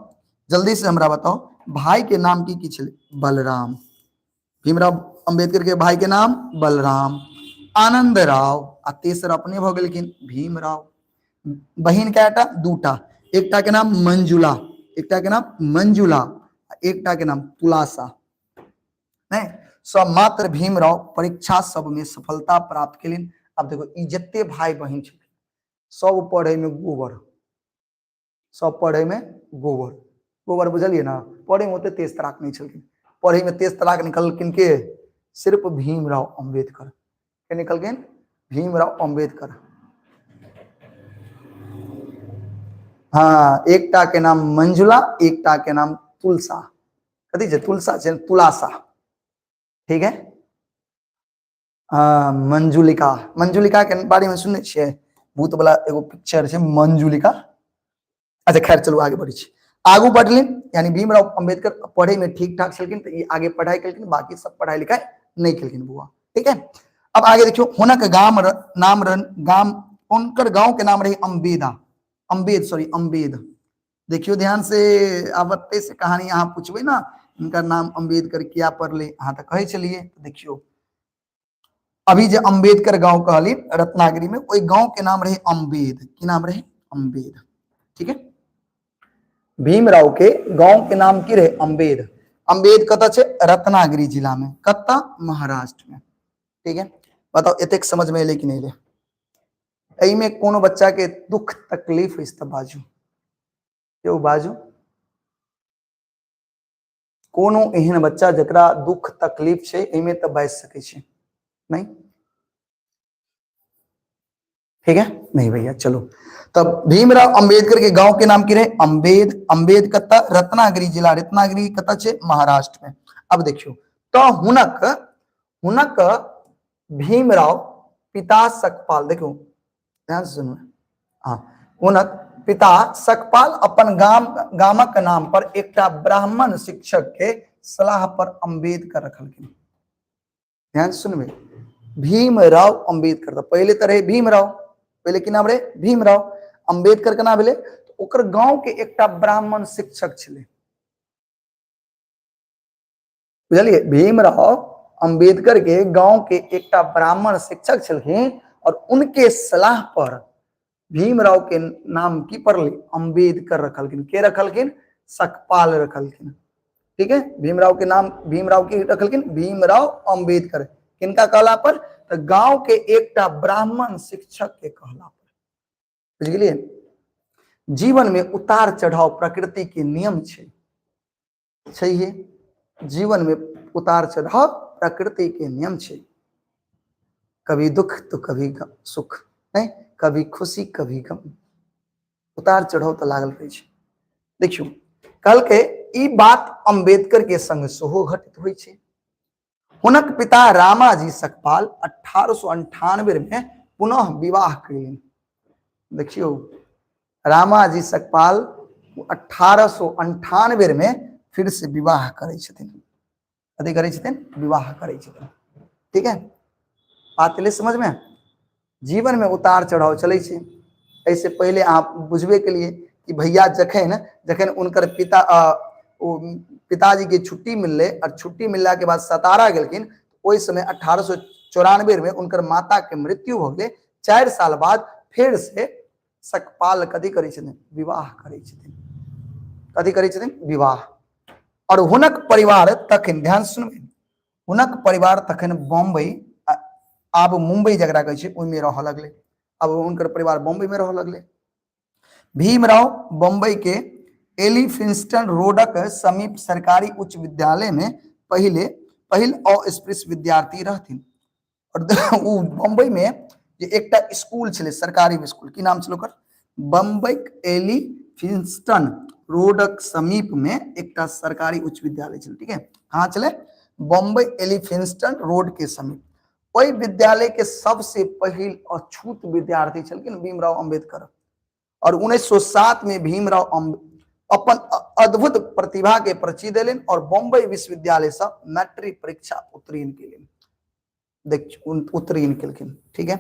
Speaker 1: जल्दी से हमरा बताओ भाई के नाम की चले? बलराम। भीमराव अंबेडकर के भाई के नाम बलराम, आनंद राव आ तेसर अपने भ गेलखिन भीमराव। बहिन क्या टा? 2टा। एकटा के नाम मंजुला, एकटा के नाम मंजुला, एकटा के नाम तुलासा। नहीं, सब मात्र भीमराव परीक्षा सब में सफलता प्राप्त केलिन। अब देखो ई जत्ते भाई बहन छे सब पढ़े में गोबर, सब पढ़े में गोबर। गोबर बुझलिए ना? पढ़े में ओते तेज तराक नहीं छलखिन। पढ़े में तेज तराक निकलकिन के? सिर्फ भीमराव अंबेडकर। के निकलकिन? भीमराव अंबेडकर। हाँ, एकटा के नाम मंजुला, एकटा के नाम तुलसा। कथी छे? तुलसा छे, तुलासा। ठीक है। हाँ, मंजुलिका। मंजुलिका के बारे में सुनने छे? भूत वाला एगो पिक्चर छे मंजुलिका। अच्छा खैर चलो आगे बढ़ी छे। आगू बढ़लिन, यानी भीमराव अंबेडकर पढ़े में ठीक ठाक छलखिन, तो ये आगे पढ़ाई कलखिन, बाकी सब पढ़ाई लिखाई नहीं कलखिन बुआ। ठीक है, अब आगे देखियो हुनक गाम उनकर गांव के नाम रही अम्बेदा। अम्बेद। देखियो ध्यान से, आवत्ते से कहानी यहाँ पूछबे ना इनका नाम अम्बेडकर किया पढ़ले यहाँ तक कहे चलिए। देखियो अभी जो अम्बेडकर गांव कहली रत्नागिरी में, कोई गांव के नाम रहे अम्बेद। की नाम रहे? अम्बेद। ठीक है, भीमराव के गांव के नाम की रहे? अम्बेद। अम्बेद कत छे? रत्नागिरी जिला में। कत्ता? महाराष्ट्र में। ठीक है, बताओ एतेक समझ में ले कि नहीं ले? एही में कोनो बच्चा के दुख तकलीफ इस बाजू क्यों बाजू? कोनो एहन बच्चा जकरा दुख तकलीफ छे एमे त बाज सके छे नहीं? ठीक है, नहीं भैया चलो। तब भीमराव अंबेडकर के गांव के नाम की रहे? अम्बेद। अम्बेद कत्ता? रत्नागिरी जिला। रत्नागिरी कत्ता छे? महाराष्ट्र में। अब देखियो तो हुनक भीमराव पिता सकपाल। देखो ध्यान से सुनो। हाँ, हुनक पिता सकपाल अपन गामक नाम पर एकटा ब्राह्मण शिक्षक के सलाह पर अम्बेडकर रखलखिन। ध्यान से सुनबे, भीमराव अंबेडकर। तो पहले तो रहे भीमराव, पहले की नाम रहे? भीमराव। अंबेडकर के नाम भेले तो ओकर गांव के एकटा ब्राह्मण शिक्षक छले। बुझलिए, भीमराव अंबेडकर के गांव के एकटा ब्राह्मण शिक्षक छलखिन और उनके सलाह पर भीमराव के नाम की पड़ले? अंबेडकर रखलखिन। के रखलखिन? सकपाल रखलखिन। ठीक है, भीमराव के नाम भीमराव की रखलखिन? भीमराव अंबेडकर। किनका कहला पर? तो गांव के एकटा ब्राह्मण शिक्षक के कहला पर। बुझ गेलिए? जीवन में उतार चढ़ाव प्रकृति के नियम छे। चाहिए जीवन में उतार चढ़ाव प्रकृति के नियम छे। कभी दुख तो कभी सुख, नहीं कभी खुशी कभी गम। उतार चढ़ाव तो लागल रहे छे। देखियो कल के ई बात अंबेडकर के संग सेहो घटित हुई छे। हुनक पिता रामाजी सकपाल 1898 में पुनः विवाह करें। देखियो रामाजी सकपाल 1898 में फिर से विवाह करे छथिन। कथी करे छथिन? विवाह करे छथिन। ठीक है, बात ले समझ में। जीवन में उतार चढ़ाव चले छे। ऐसे पहले आप बुझबे के लिए कि भैया जखन उनकर पिताजी के छुट्टी मिलले और छुट्टी मिलला के बाद सतारा गेलखिन, ओई समय 1800 94 में उनकर माता के मृत्यु हो गए। 4 साल बाद फिर से सकपाल कथी करै छथिन, विवाह करै छथिन। कथी करै छथिन, विवाह। और हुनक परिवार तखन, ध्यान सुनबे, हुनक परिवार तखन बम्बई, आब मुंबई जकरा कहै छै ओहिमे रह लगले। अब उनकर परिवार बम्बई में रह लगले। भीमराव बम्बई के एलिफिंस्टन रोडक समीप सरकारी उच्च विद्यालय में पहिल अस्पृश्य विद्यार्थी रहथिन। और बम्बई में जे एकटा स्कूल छले, सरकारी स्कूल, की नाम छल ओकर, बम्बई एलिफिंस्टन रोडक समीप में एकटा सरकारी उच्च विद्यालय छल। ठीक है, कहाँ चले, बम्बई एलिफिंस्टन रोड के समीप। वही विद्यालय के सबसे पहिल अछूत विद्यार्थी छलखिन भीमराव अम्बेडकर। और 1907 में भीमराव अपन अद्भुत प्रतिभा के परिचय दिलन और बम्बई विश्वविद्यालय से मैट्रिक परीक्षा उत्तीर्ण केलन। देख उत्तीर्ण केलखिन। ठीक है,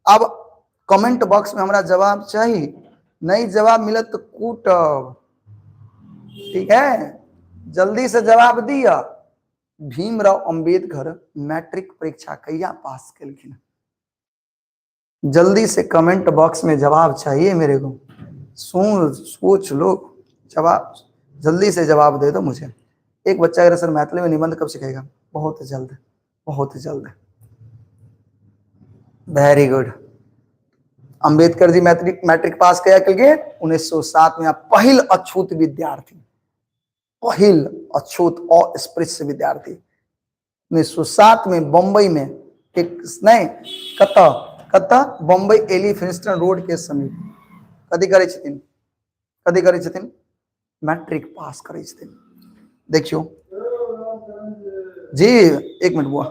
Speaker 1: अब कमेंट बॉक्स में हमरा जवाब चाहिए, नहीं जवाब मिलत तो कूटब। ठीक है, जल्दी से जवाब दिया। भीमराव अंबेडकर मैट्रिक परीक्षा कहिया पास केलखिन? जल्दी से कमेंट बॉक्स में जवाब चाहिए मेरे को। सोच लो, जवाब जल्दी से जवाब दे दो मुझे। एक बच्चा अगर सर मैथिली में निबंध कब सिखाएगा? बहुत जल्द, बहुत जल्द। Very good. Ambedkar ji matric pass किया केलखिन 1907 में। पहिल अछूत विद्यार्थी, पहिल अछूत अस्पृश्य विद्यार्थी 1907 में बम्बई में, एक नहीं कत बम्बई एलिफिंस्टन रोड के समीप कथी करै छथिन, कथी करै छथिन, मैट्रिक पास करै छथिन। देखियो जी, एक मिनट बुआ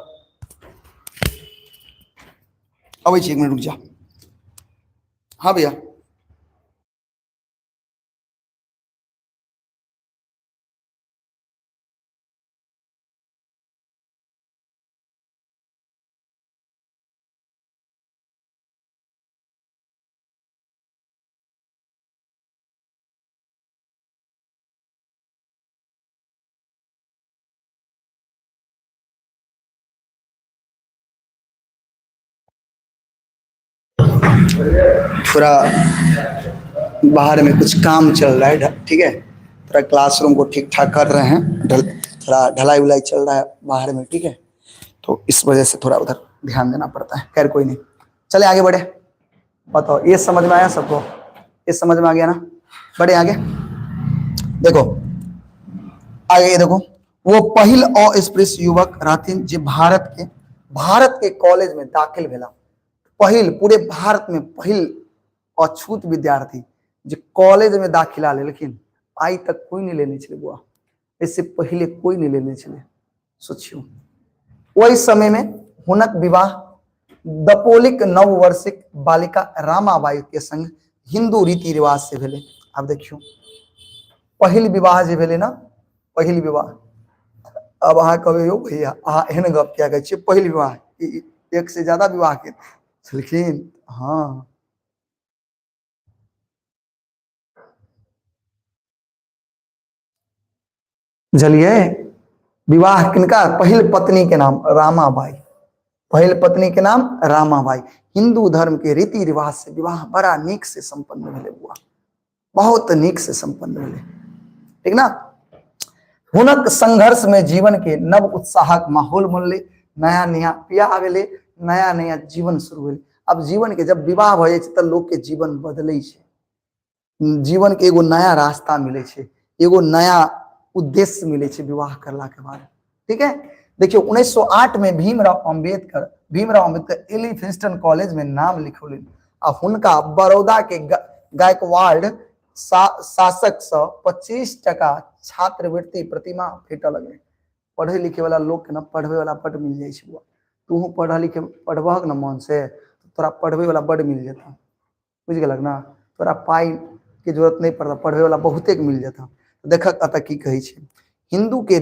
Speaker 1: अब एक मिनट रुक जा। हाँ भैया, थोड़ा बाहर में कुछ काम चल रहा है। ठीक है, थोड़ा क्लासरूम को ठीक ठाक कर रहे हैं, थोड़ा ढलाई उलाई चल रहा है बाहर में। ठीक है, तो इस वजह से थोड़ा उधर ध्यान देना पड़ता है। खैर कोई नहीं, चले आगे बढ़े। बताओ, ये समझ में आया सबको? ये समझ में आ गया ना? बढ़े आगे। देखो आगे, ये देखो, वो पहिल अस्पृश्य युवक रहथिन जे भारत के कॉलेज में दाखिल भेला। पहिल, पूरे भारत में पहिल अछूत विद्यार्थी जो कॉलेज में दाखिला लेकिन आई तक कोई नहीं लेने चले बुआ, इससे पहले कोई नहीं लेने चले। सोचियो, वही समय में हुनक विवाह दपोलिक नववर्षिक बालिका रामाबाई के संग हिंदू रीति रिवाज से भेले। अब देखियो, पहिल विवाह जे भेले ना, पहिल विवाह। अब अहाँ कहबे यौ भैया अहाँ एहन गप क्या कहै छियै, पहिल विवाह, एक से ज्यादा विवाह के छलखिन। हाँ, बुझलिए, विवाह किनका, पहिल पत्नी के नाम रामाबाई, पहिल पत्नी के नाम रामाबाई। हिंदू धर्म के रीति रिवाज से विवाह बड़ा नीक से संपन्न भेले बुआ, बहुत नीक से संपन्न भेले। ठीक ना? हुनक संघर्ष में जीवन के नव उत्साहक माहौल बनले, नया नया बियाह भेले, नया नया जीवन शुरू भेले। अब जीवन के जब विवाह भ जाय छै त लोग के जीवन बदलै छै, जीवन के एगो नया रास्ता मिले छै, एगो नया उद्देश्य मिले छै विवाह करला के बाद। ठीक है, देखियो 1908 में भीमराव अंबेडकर एलिफिंस्टन कॉलेज में नाम लिखौलिन आ हुनका बड़ौदा के गायकवाड़ शासक से 25 टका छात्रवृत्ति प्रतिमाह भेट लगे। पढ़े लिखे वाला लोग के ना पढ़वे वाला बड मिल जाए छै। तू पढ़ लिखे पढ़बहक ना मन से, तोरा पढ़वे वाला बड मिल जाता। बुझ गेलक ना? तोरा पाई के जरूरत नहीं पड़ता, पढ़वे वाला बहुते मिल जाता। देखक अतः की कही छै, हिंदू के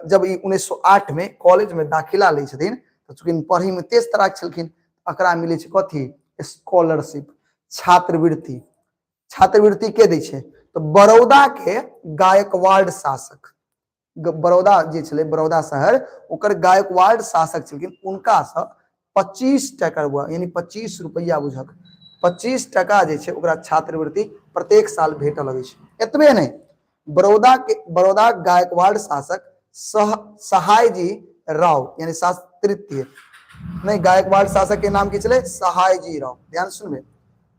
Speaker 1: जब 1908 में कॉलेज में दाखिला ले छथिन तो चूंकि पढ़े में तेज तराक छलखिन, अकरा मिले छै कथी, स्कॉलरशिप, छात्रवृत्ति। छात्रवृत्ति के दै छै तो बड़ौदा के गायकवाड़ शासक, बड़ौदा जे छले, बड़ौदा शहर ओकर गायकवाड़ शासक छलखिन, उनका से 25% हुआ, यानी 25 रुपया बुझक 25% जे छै ओकरा छात्रवृत्ति प्रत्येक साल भेटऽ लगे छै। एतबे नहीं, बड़ौदा गायकवाड़ शासक सहाय जी राव यानी शास्त्रीय नहीं, गायकवाड़ शासक के नाम की चले सहाय जी राव, ध्यान सुनबे,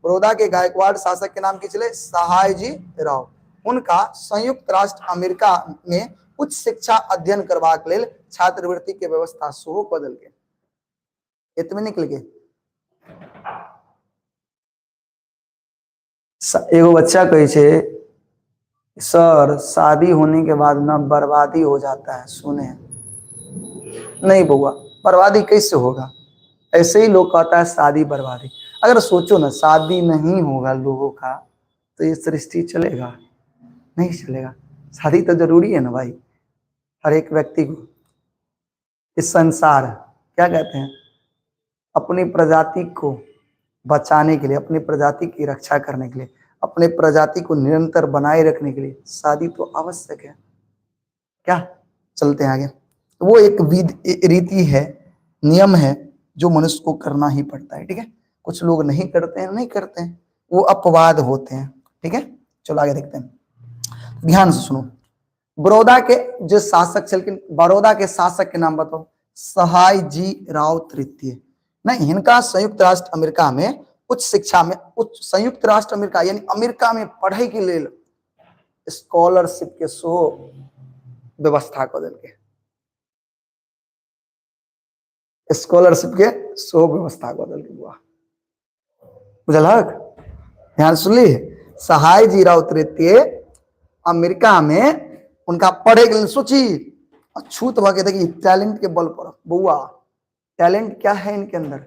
Speaker 1: बड़ौदा के गायकवाड़ शासक के नाम की चले सहाय जी राव। उनका संयुक्त राष्ट्र अमेरिका में उच्च शिक्षा अध्ययन करबाक लेल छात्रवृत्ति के व्यवस्था सेहो बदल गए। इतने निकल गए। एगो बच्चा कहे छे सर शादी होने के बाद ना बर्बादी हो जाता है, सुने नहीं बउआ, बर्बादी कैसे होगा? ऐसे ही लोग कहता है शादी बर्बादी। अगर सोचो ना, शादी नहीं होगा लोगों का तो ये सृष्टि चलेगा? नहीं चलेगा। शादी तो जरूरी है ना भाई, हर एक व्यक्ति को। इस संसार क्या कहते हैं, अपनी प्रजाति को बचाने के लिए, अपनी प्रजाति की रक्षा करने के लिए, अपने प्रजाति को निरंतर बनाए रखने के लिए शादी तो आवश्यक है। क्या चलते हैं आगे। वो एक रीति है, नियम है जो मनुष्य को करना ही पड़ता है। ठीक है, कुछ लोग नहीं करते हैं, नहीं करते हैं, वो अपवाद होते हैं। ठीक है, चलो आगे देखते हैं, ध्यान से सुनो। बड़ौदा के जो शासक चलकिन, बड़ौदा के शासक के नाम बताओ। सहाय जी राव तृतीय। नहीं, इनका संयुक्त राष्ट्र अमेरिका में उच्च शिक्षा में, संयुक्त राष्ट्र अमेरिका यानी अमेरिका में पढ़ाई के लिए स्कॉलरशिप के सो व्यवस्था कर देलके, स्कॉलरशिप के सो व्यवस्था कर देलके बुआ, बुझलक? ध्यान सुनली। सहाय जी राव तृतीय अमेरिका में उनका पढ़े के लिए, सोची अछूत भागे, देखिए टैलेंट के बल पर बुआ, टैलेंट क्या है इनके अंदर,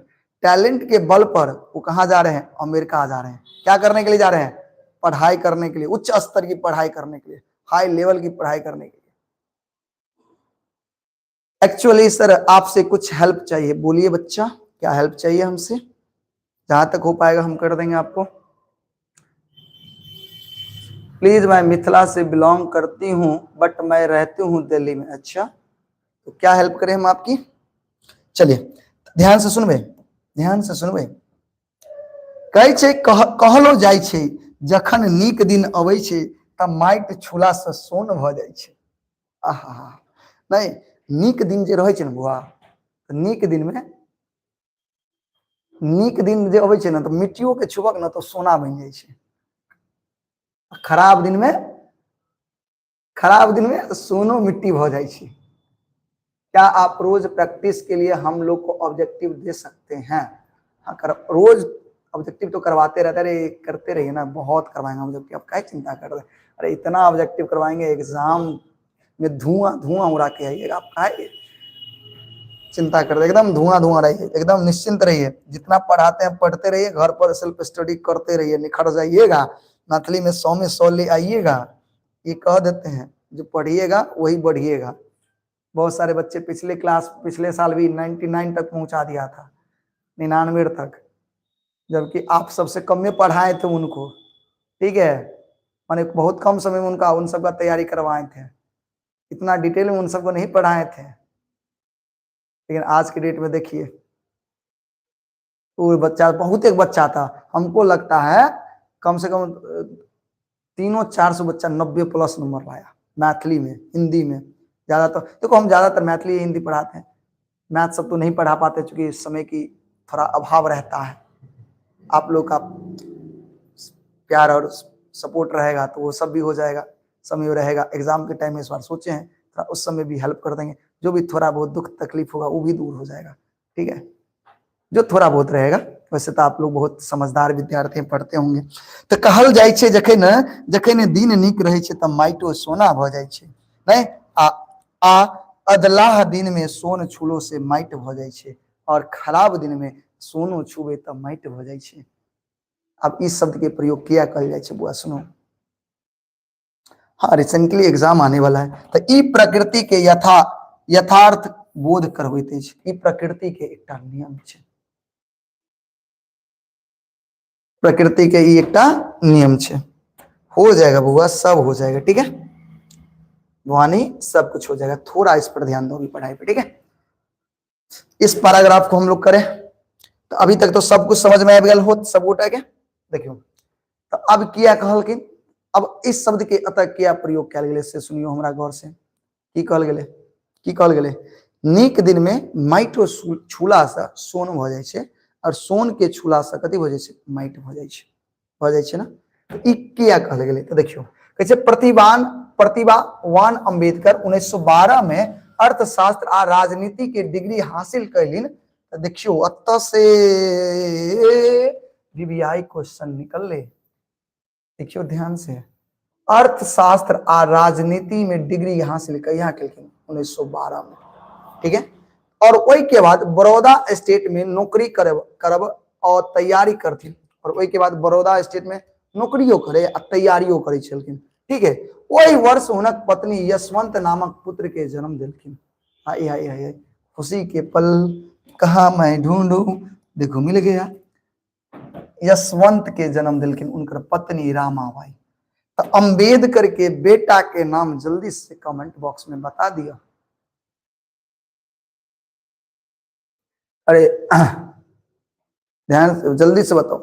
Speaker 1: टैलेंट के बल पर वो कहाँ जा रहे हैं? अमेरिका जा रहे हैं। क्या करने के लिए जा रहे हैं? पढ़ाई करने के लिए, उच्च स्तर की पढ़ाई करने के लिए, हाई लेवल की पढ़ाई करने के लिए। एक्चुअली सर आपसे कुछ हेल्प चाहिए, बोलिए बच्चा क्या हेल्प चाहिए हमसे? जहां तक हो पाएगा हम कर देंगे आपको। प्लीज, मैं मिथिला से बिलोंग करती हूँ बट मैं रहती हूँ दिल्ली में। अच्छा, तो क्या हेल्प करें हम आपकी? चलिए ध्यान से सुनबे, ध्यान से सुनबे। कहै छै कहलो जाइ छै जखन नीक दिन अबै छै त माटि छूला से सोन भ जाइ छै। आहा, नहीं, नीक दिन जे रहै छै ने बुआ, नीक दिन में, नीक दिन जे अबै छै ने तो मिट्टियों के छुबक ना तो सोना बन जाइ छै। खराब दिन में, खराब दिन में सोनो मिट्टी भ जाइ छै। क्या आप रोज प्रैक्टिस के लिए हम लोग को ऑब्जेक्टिव दे सकते हैं? हाँ, रोज ऑब्जेक्टिव तो करवाते रहते, अरे करते रहिए ना, बहुत करवाएंगे ऑब्जेक्टिव, आप क्या चिंता कर रहे हैं? अरे इतना ऑब्जेक्टिव करवाएंगे, एग्जाम में धुआं धुआं उड़ा के आइएगा, आप क्या चिंता कर रहे? एकदम धुआं धुआं रहिए, एकदम निश्चिंत रहिए। जितना पढ़ाते हैं पढ़ते रहिए, घर पर सेल्फ स्टडी करते रहिए, निखर जाइएगा, मैथिली में 100 में 100 ले आइएगा। ये कह देते हैं जो पढ़िएगा वही बढ़िएगा। बहुत सारे बच्चे पिछले क्लास, पिछले साल भी 99 तक पहुंचा दिया था, 99 तक, जबकि आप सबसे कम में पढ़ाए थे उनको। ठीक है, मैंने बहुत कम समय में उनका उन सबका तैयारी करवाए थे, इतना डिटेल में उन सबको नहीं पढ़ाए थे। लेकिन आज के डेट में देखिए, वो बच्चा, बहुत एक बच्चा था, हमको लगता है कम से कम 300-400 बच्चा 90+ नंबर लाया मैथिली में, हिंदी में। ज्यादातर देखो, हम ज्यादातर मैथिली हिंदी पढ़ाते हैं, मैथ सब तो नहीं पढ़ा पाते क्योंकि समय की थोड़ा अभाव रहता है। आप लोग का प्यार और सपोर्ट रहेगा तो वो सब भी हो जाएगा, समय रहेगा। एग्जाम के टाइम में इस बार सोचे हैं थोड़ा उस समय भी हेल्प कर देंगे, जो भी थोड़ा बहुत दुख तकलीफ होगा वो भी दूर हो जाएगा। ठीक है, जो थोड़ा बहुत रहेगा। वैसे तो आप लोग बहुत समझदार विद्यार्थी पढ़ते होंगे। तो कहल जाइ छै जखन दिन नीक रहे छै त माइटो सोना भ जाइ छै। नहीं, आ अदलाह दिन में सोन छूलो से माटि भ जाइ छै, और खराब दिन में सोनो छूबे त माटि भ जाइ छै। अब इस शब्द के प्रयोग किया कल जाए बुआ, सुनो। हाँ, रिसेंटली एग्जाम आने वाला है, तो ई प्रकृति के यथार्थ बोध करबैत अछि। ई प्रकृति के एकटा नियम छै, प्रकृति के ई एकटा नियम छै। हो जाएगा बुआ, सब हो जाएगा। ठीक है भवानी, सब कुछ हो जाएगा। थोड़ा इस पर ध्यान दो पढ़ाई पे, ठीक है। इस पैराग्राफ को हम लोग करें तो अभी तक तो सब कुछ समझ में आ गया हो सब उठा के देखियो। तो अब किया कहल कि अब इस शब्द के अतः क्या प्रयोग कल गेले से सुनियो हमरा गौर से। की कहल गेले नीक दिन में माटि छूला से सोन भ जाय छे और सोन के छूला से कथि भ जाय छे माटि भ जाय छे ना। तो ई किया कहल गेले तो देखियो कहै छे प्रतिभावान अंबेडकर 1912 में अर्थशास्त्र आ राजनीति के डिग्री हासिल कैलिन। तो देखियो अत से वीवीआई क्वेश्चन निकल ले। देखियो ध्यान से अर्थशास्त्र आ राजनीति में डिग्री हासिल कहिया केलखिन 1912 में। ठीक है। और वही के बाद बड़ौदा स्टेट में नौकरी करब और तैयारी करथिन और वही के बाद बड़ौदा स्टेट में नौकरियों करे और तैयारियों करे छलखिन। ठीक है। वही वर्ष हुनक पत्नी यशवंत नामक पुत्र के जन्म दिलखिन। हाय हाय हाय खुशी के पल कहा मैं ढूंढूं देखो मिल गया। यशवंत के जन्म दिलखिन उनकर पत्नी रामाबाई। तो अंबेडकर के बेटा के नाम जल्दी से कमेंट बॉक्स में बता दिया। अरे ध्यान से जल्दी से बताओ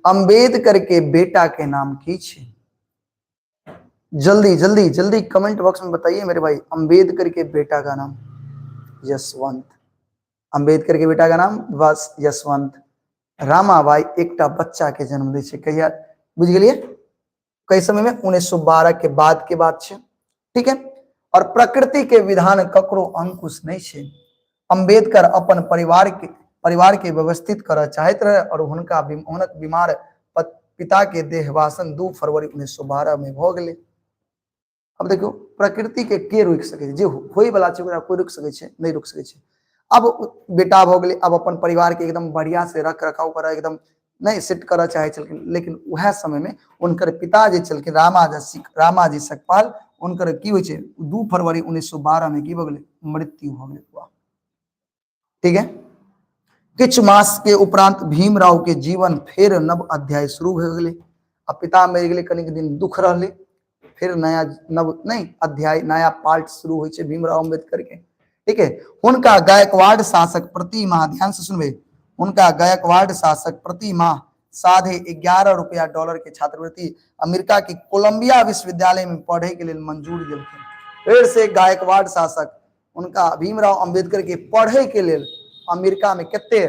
Speaker 1: अंबेडकर के बेटा के नाम की छे। जल्दी जल्दी जल्दी कमेंट बॉक्स में बताइए मेरे भाई। अंबेडकर के बेटा का नाम यशवंत। अंबेडकर के बेटा का नाम बस यशवंत। रामाबाई एकटा बच्चा के जन्म दै छे कहिया बुझ गेलिए कई समय में 1912 के बाद के बात छे। ठीक है। और प्रकृति के विधान ककरो अंकुश नहीं छे। अंबेडकर अपन परिवार के व्यवस्थित कर चाहत रहे और हुनक बीमार पिता के देहवासन 2 फरवरी 1912 में भ गेले। अब देखो प्रकृति के रोक सके जे होई वाला छे ओकरा कोई रोक सके छे नहीं रोक सके छे। अब बेटा भ गेले अब अपन परिवार के एकदम बढ़िया से रख रखाव कर एकदम नहीं सेट कर चाहे चलखिन। लेकिन वह समय में उनकर पिता जे चलखिन रामाजी सकपाल उनकर की होय छे 2 फरवरी 1912 में की भ गेले मृत्यु भ गेले। ठीक है। किछ मास के उपरांत भीमराव के जीवन फिर नव अध्याय शुरू हो गए। अब पिता मर गए कनिक दिन दुख रहले फिर नया नव नहीं अध्याय नया पार्ट शुरू होय छे भीमराव अम्बेडकर के। ठीक है। उनका गायकवाड़ शासक प्रति माह ध्यान से सुनबे उनका गायकवाड़ शासक प्रति माह $11.5 के छात्रवृत्ति अमेरिका की कोलंबिया विश्वविद्यालय में पढ़े के लिए मंजूर दिलखिन। फिर से गायकवाड़ शासक उनका भीमराव अंबेडकर के पढ़े के लिए अमेरिका में कितने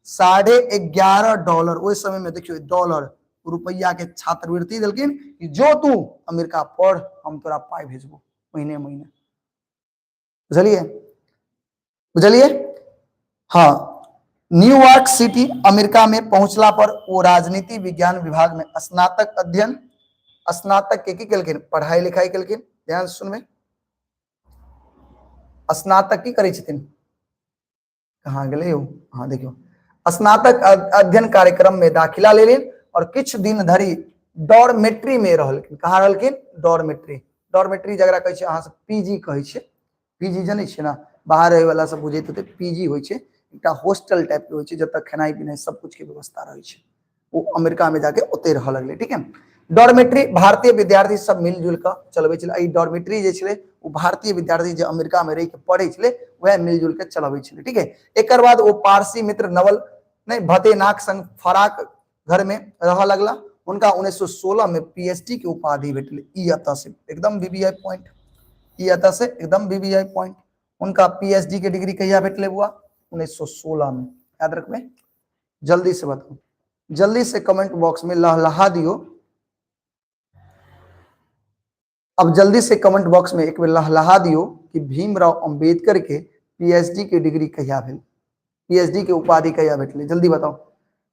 Speaker 1: $11.5 उस समय में देखियो डॉलर रुपया के छात्रवृत्ति दिलखिन कि जो तू अमेरिका पढ़ हम तोरा पाई भेजबो महीने महीने। बुझलिए हाँ। न्यूयॉर्क सिटी अमेरिका में पहुंचला पर वो राजनीति विज्ञान विभाग में स्नातक के की केलखिन पढ़ाई लिखाई केलखिन। ध्यान सुनबे स्नातक की करै छथिन कहाँ गेले हो हाँ देखियो स्नातक अध्ययन कार्यक्रम में दाखिला लेलिन और किछ दिन धरि डॉर्मेट्री में रहलखिन। कहाँ रहलखिन डॉर्मेट्री जकरा कहै छै अहाँ सब पीजी कहै छै। पीजी जानै छियै ना बाहर रहे वाला सब बुझैत होते पीजी होय छै एकटा हॉस्टल टाइप के होय छै जतऽ खेनाई पिनाई सब कुछ के व्यवस्था रहै छै। वो अमेरिका में जाके ओते रह लगले। ठीक है। डॉर्मेट्री भारतीय विद्यार्थी सब मिलजुल कर चलबे छले। डॉर्मेट्री जे छले वो भारतीय विद्यार्थी जो अमेरिका में रह के पढ़े छले वह मिलजुल के चलबे छले। ठीक है। एक बाद वो पारसी मित्र नवल नहीं भतेनाक संग फराक घर में रह लगला। उनका 1916 में पीएचडी के उपाधि भेटले। एकदम वीवीआई पॉइंट उनका पीएचडी के डिग्री कहिया भेटले हुआ 1916 में। याद रखबे जल्दी से बताओ जल्दी से कमेंट बॉक्स में लहलहा दियो। अब जल्दी से कमेंट बॉक्स में एक बार लहलहा दियो कि भीमराव अंबेडकर के पीएचडी के डिग्री कहिया भेल पीएचडी के उपाधि कहिया भेटले। जल्दी बताओ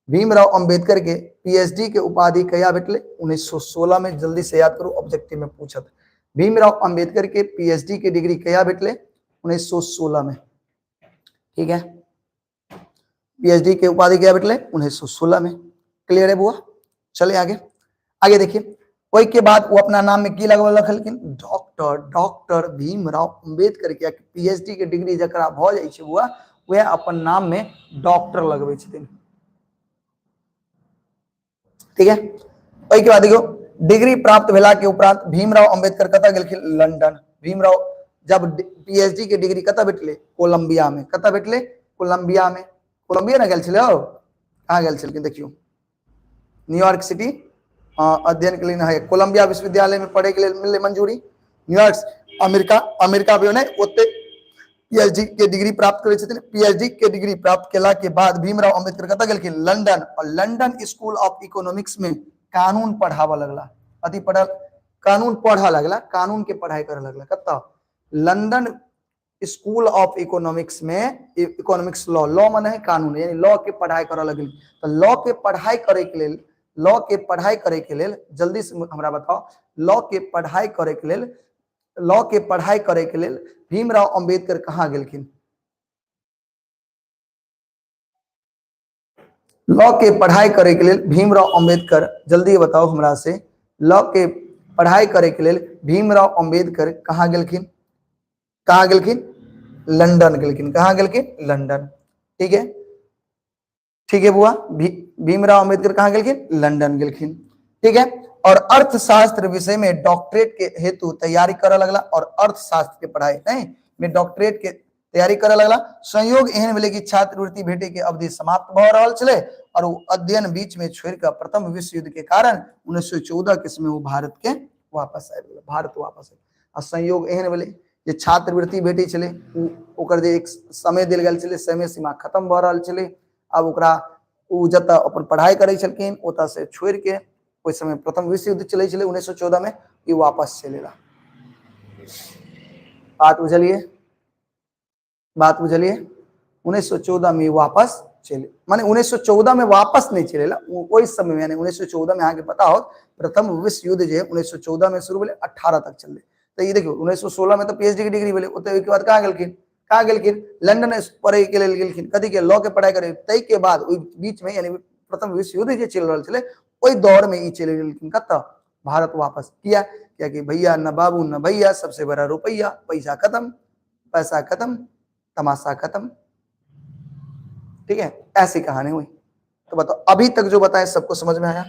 Speaker 1: भीमराव अंबेडकर के पीएचडी के उपाधि कहिया भेटले 1916 में। जल्दी से याद करो ऑब्जेक्टिव में पूछत भीमराव अंबेडकर के पीएचडी के डिग्री कहिया भेटले 1916 में। ठीक है। पीएचडी के उपाधि कहिया भेटले 1916 में। क्लियर है बुआ। चले आगे देखिए वही के बाद वो अपना नाम में की लगवा रखलखिन डॉक्टर भीमराव अंबेडकर के पीएचडी के डिग्री जकरा भ जाय छै बुआ वह अपन नाम में डॉक्टर लगबे छथिन। ठीक है। वही के बाद देखो डिग्री प्राप्त भेला के उपरांत भीमराव अंबेडकर कतऽ गेलखिन लंदन। भीमराव जब पीएचडी के डिग्री कतऽ भेटले कोलंबिया में कतऽ भेटले कोलंबिया में, कोलंबिया ना गेल छले हो, कहाँ गेल छलखिन देखियो, न्यूयॉर्क सिटी अध्ययन के लिए है, कोलंबिया विश्वविद्यालय में पढ़े के लिए मिले मंजूरी, न्यूयॉर्क अमेरिका, अमेरिका भी नहीं ओते पीएचडी के डिग्री प्राप्त करे छथिन। पीएचडी के डिग्री प्राप्त केला के बाद भीमराव अंबेडकर कतऽ गेलखिन, लंदन, और लंदन स्कूल ऑफ इकोनॉमिक्स में कानून पढ़ावा लगला, अति पढ़ल कानून पढ़ा लगला, कानून के पढ़ाई करे लगला, कतऽ लंदन स्कूल ऑफ इकोनॉमिक्स में, इकोनॉमिक्स लॉ, लॉ माने है कानून, यानी लॉ के पढ़ाई करे लगल। तो लॉ के पढ़ाई करे के लेल, लॉ के पढ़ाई करे के लेल जल्दी से हमरा बताओ, लॉ के पढ़ाई करे के लेल, लॉ के पढ़ाई करे के लेल भीमराव अंबेडकर कहाँ गेलखिन, लॉ के पढ़ाई करे के लेल भीमराव अंबेडकर, जल्दी बताओ हमरा से, लॉ के पढ़ाई करे के लेल भीमराव अंबेडकर कहाँ गेलखिन, कहाँ गेलखिन, लंदन गेलखिन, कहाँ गेलखिन, लंदन, ठीक है, ठीक है बुआ, भीमराव अंबेडकर कहाँ गेलखिन, लंदन गेलखिन, ठीक है। और अर्थशास्त्र विषय में डॉक्टरेट के हेतु तैयारी करे लगला, और अर्थशास्त्र के पढ़ाई नहीं में डॉक्टरेट के तैयारी करे लगला। संयोग एहन भेले कि छात्रवृत्ति भेटे के अवधि समाप्त भ रहल छले, और वो अध्ययन बीच में छोड़ कर प्रथम विश्व युद्ध के कारण 1914 के समय वो भारत के वापस आबि गेल, भारत वापस आबि, आ संयोग एहन भेले जे छात्रवृत्ति भेटे छले, ओकर जे एक समय देल गेल छले, समय सीमा खत्म भ रहल छले, अब ओकरा उ जत अपन पढ़ाई करे छलखिन ओतऽ से छोड़ के, ओइ समय प्रथम विश्व युद्ध चले छले 1914 में, ये वापस चलेला। बात बुझलिए, बात बुझलिए, 1914 में वापस चले, माने 1914 में वापस नहीं चलेला, ओइ समय में, यानी 1914 में, आगे पता हो प्रथम विश्व युद्ध जे 1914 में शुरू भेले 18 तक चले। तो ये देखियो 1916 में तो पीएचडी की डिग्री भेले, ओते के बाद कहाँ गेलखिन, कहाँ गेलखिन, लंदन पढ़े के लेल गेलखिन, कथी के, लॉ के पढ़ाई करे, तै के बाद ओइ बीच में, यानी प्रथम विश्व युद्ध जे चल रहल छले ओइ दौर में ई चले गेलखिन कतऽ, भारत वापस। किया, क्या कि भैया न बाबू न भैया, सबसे बड़ा रुपया, पैसा खत्म, पैसा खत्म, तमाशा खत्म, ठीक है, ऐसी कहानी हुई। तो बताओ अभी तक जो बताए सबको समझ में आया,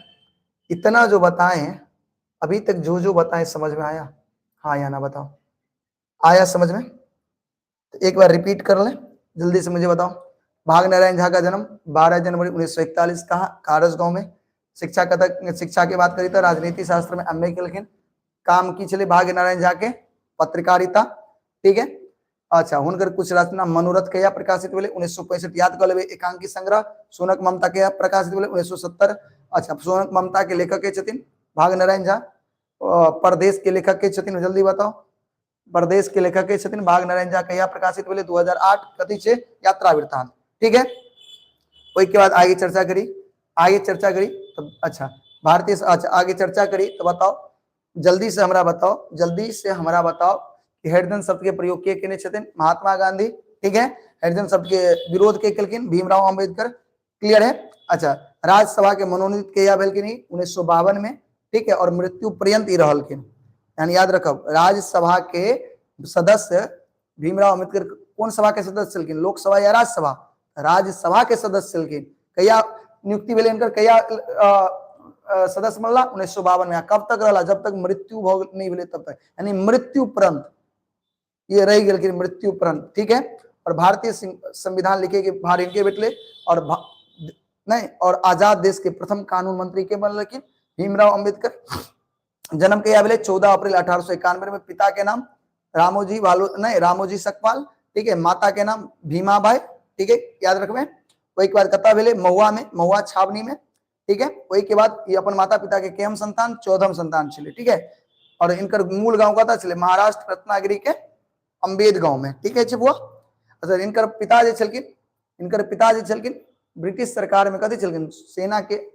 Speaker 1: इतना जो बताए अभी तक जो जो बताए समझ में आया, हाँ या ना बताओ, आया समझ में, तो एक बार रिपीट कर ले, जल्दी से मुझे बताओ। भाग नारायण झा का जन्म 12 जनवरी 1941 कहा, कारस गांव में। शिक्षा कतक, शिक्षा की बात करी तो राजनीति शास्त्र में एमए केलखिन। काम की चले भाग नारायण झा के, पत्रकारिता, ठीक है। अच्छा, हुनकर कुछ रचना मनोरथ कहिया प्रकाशित भेले, 1965 याद कर लेबे। एकांकी संग्रह सोनक ममता कहिया प्रकाशित भेले, 1970। अच्छा, सोनक ममता के लेखक के छथिन भाग नारायण झा। परदेश के लेखक के छथिन, जल्दी बताओ, परदेश के लेखक के छथिन भाग नारायण झा कहिया प्रकाशित भेले, 2008, कथी छे, यात्रा वृत्तांत, ठीक है। ओइ के बाद आगे चर्चा करी, आगे चर्चा करी तो अच्छा भारतीय, अच्छा आगे चर्चा करी तो बताओ, जल्दी से हमरा बताओ, जल्दी से हमरा बताओ कि हरिजन शब्द के प्रयोग के केने छथिन, महात्मा गांधी, ठीक है। हरिजन शब्द के विरोध के केलखिन भीमराव अंबेडकर, क्लियर है। अच्छा, राज्यसभा के मनोनीत कहिया भेलखिन, 1952 में, ठीक है, और मृत्यु पर्यंत ही रहलखिन, यानी याद रखब राज्यसभा के सदस्य भीमराव अंबेडकर कौन सभा के सदस्य छलखिन, लोकसभा या राज्यसभा, राज्यसभा के सदस्य छलखिन। कहिया नियुक्ति भेलै इनकर, कहिया सदस्य बनला, 1952 में। कब तक रहला, जब तक मृत्यु भोग नहीं भेलै तब तक, यानी मृत्यु पर्यंत ये रह गेलखिन, मृत्यु पर्यंत, ठीक है। और भारतीय संविधान लिखे के भार इनके भेटले, और नहीं, और आजाद देश के प्रथम कानून मंत्री के बनलखिन भीमराव अंबेडकर। जन्म कहिया भेले, 14 अप्रैल 1891 में। पिता के नाम रामोजी वालो, नहीं रामोजी सकपाल, ठीक है। माता के नाम भीमाबाई, ठीक है, याद रखबे। वही के बाद कता भेले, महुआ में, महुआ छावनी में, ठीक है। वही के बाद ये अपन माता पिता के केम संतान, 14म संतान छले, ठीक है। और इनकर मूल गांव कता छले, महाराष्ट्र रत्नागिरी के अम्बेद गांव में, ठीक है बुआ। अच्छा, इनकर पिता जे छलखिन, इनकर पिता जे छलखिन ब्रिटिश सरकार में कथी छलखिन,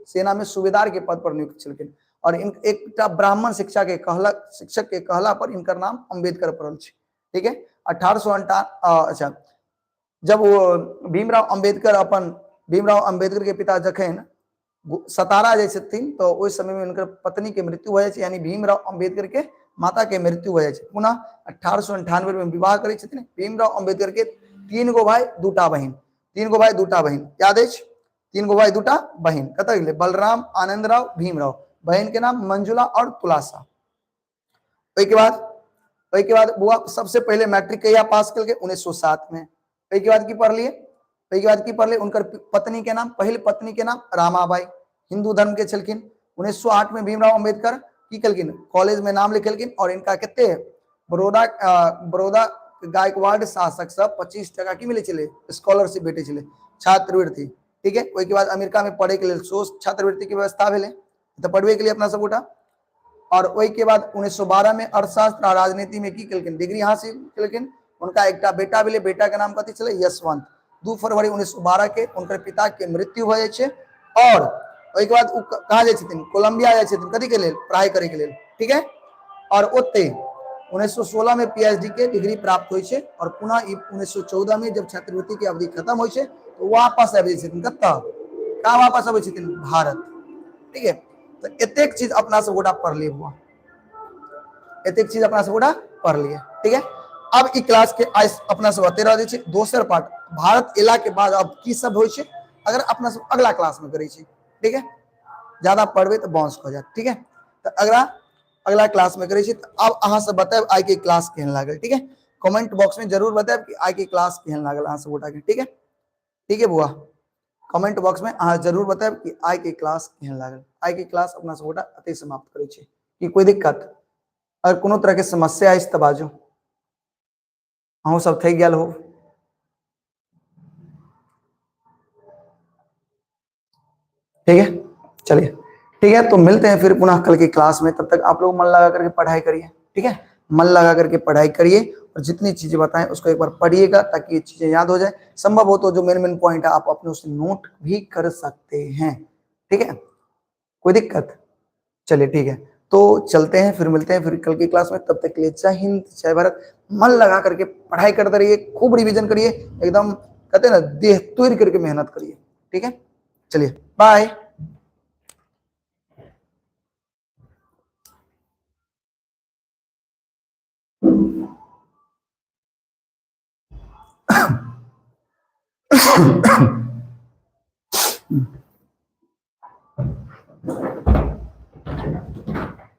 Speaker 1: सेना में सूबेदार के पद पर नियुक्त छलखिन। और इन एकटा ब्राह्मण शिक्षा के कहला, शिक्षक के कहला पर इनकर नाम अंबेडकर पड़ल छै, ठीक है। 1858, अच्छा, जब वो भीमराव अंबेडकर के पिता जखन सतारा जाय छथिन तो उस समय में उनकर पत्नी के मृत्यु हो जाय छै, यानी भीमराव अंबेडकर के माता के मृत्यु हो जाय छै। पुनः 1898 में विवाह करै छथिन। भीमराव अंबेडकर के 3 गो भाई 2टा बहिन, 3 गो भाई 2टा बहिन, याद अछि, 3 गो भाई 2टा बहिन, कतऽ गेलै, बलराम, आनंदराव, भीमराव। बहन के नाम मंजुला और तुलासा। ओइ के बाद बुआ सबसे पहले मैट्रिक कहिया पास केलकै, 1907 में। ओइ के बाद की पढ़लिए, ओहि के बाद की पढ़ले उनकर पत्नी के नाम, पहिल पत्नी के नाम रामाबाई, हिंदू धर्म के छलखिन। 1908 में भीमराव अंबेडकर की कलखिन, कॉलेज में नाम लिखलखिन और इनका कते बड़ौदा गायकवाड़ शासक सब 25% की मिले चले, स्कॉलरशिप भेटे चले, छात्रवृत्ति। ठीक है, ओहि के बाद अमेरिका में पढ़े के लिए छात्रवृत्ति की व्यवस्था भेले, तो पढ़वे के लिए अपना सब गोटा। और वही के बाद 1912 में अर्थशास्त्र और राजनीति में की कलखिन, डिग्री हासिल कलखिन। उनका एक बेटा भेले, बेटा के नाम कथी छले, यशवंत। 2 फरवरी 1912 के उनकर पिता के मृत्यु भ जाय छै। और वही के बाद कहाँ जाय छथिन, कोलंबिया जाय छथिन, कथी के लेल, पढ़ाई करे के लेल। ठीक है, और ओते 1916 में पीएचडी के डिग्री प्राप्त होय छै। और पुनः 1914 में जब छात्रवृत्ति की अवधि खत्म होय छै तो वापस आबि जाय छथिन, कतऽ, कहाँ वापस आबै छथिन, भारत। ठीक है, तो एतेक चीज अपना सब गोटा पढ़ लिए हुआ, एतेक चीज अपना सब गोटा पढ़ लिए। ठीक है, अब ई क्लास के आज अपना सब अते रह छै। दोसर पार्ट भारत एला के बाद अब की सब होय छै, अगर अपना सब अगला क्लास में करै छी। ठीक है, ज्यादा पढ़बै तो बाउंस हो जात। ठीक है, तो अगला क्लास में करै छी। तो अब अहाँ सब बताएब आइ के क्लास केहन लागल। ठीक है, कमेंट बॉक्स में जरूर बताएब कि आइ के क्लास केहन लागल अहाँ सब गोटा के। ठीक है, ठीक है बुआ, कमेंट बॉक्स में अहाँ जरूर बताएब कि आइ के क्लास केहन लागल। आइ के क्लास अपना सब गोटा अते समाप्त करै छी। कि कोई दिक्कत, अगर कोनो तरह के समस्या अछि तऽ बाजू, अहूँ सब थक गेल हो। ठीक है, चलिए ठीक है, तो मिलते हैं फिर पुनः कल की क्लास में। तब तक आप लोग मन लगा करके पढ़ाई करिए। ठीक है, मन लगा करके पढ़ाई करिए और जितनी चीजें बताएं उसको एक बार पढ़िएगा ताकि ये चीजें याद हो जाए। संभव हो तो जो मेन मेन पॉइंट है आप अपने उसे नोट भी कर सकते हैं। ठीक है, कोई दिक्कत, चलिए ठीक है, तो चलते हैं, फिर मिलते हैं फिर कल की क्लास में। तब तक के लिए जय हिंद जय भारत। मन लगा करके पढ़ाई करते रहिए, खूब रिवीजन करिए, एकदम कहते हैं ना देह तुर करके मेहनत करिए। ठीक है, चलिए बाय।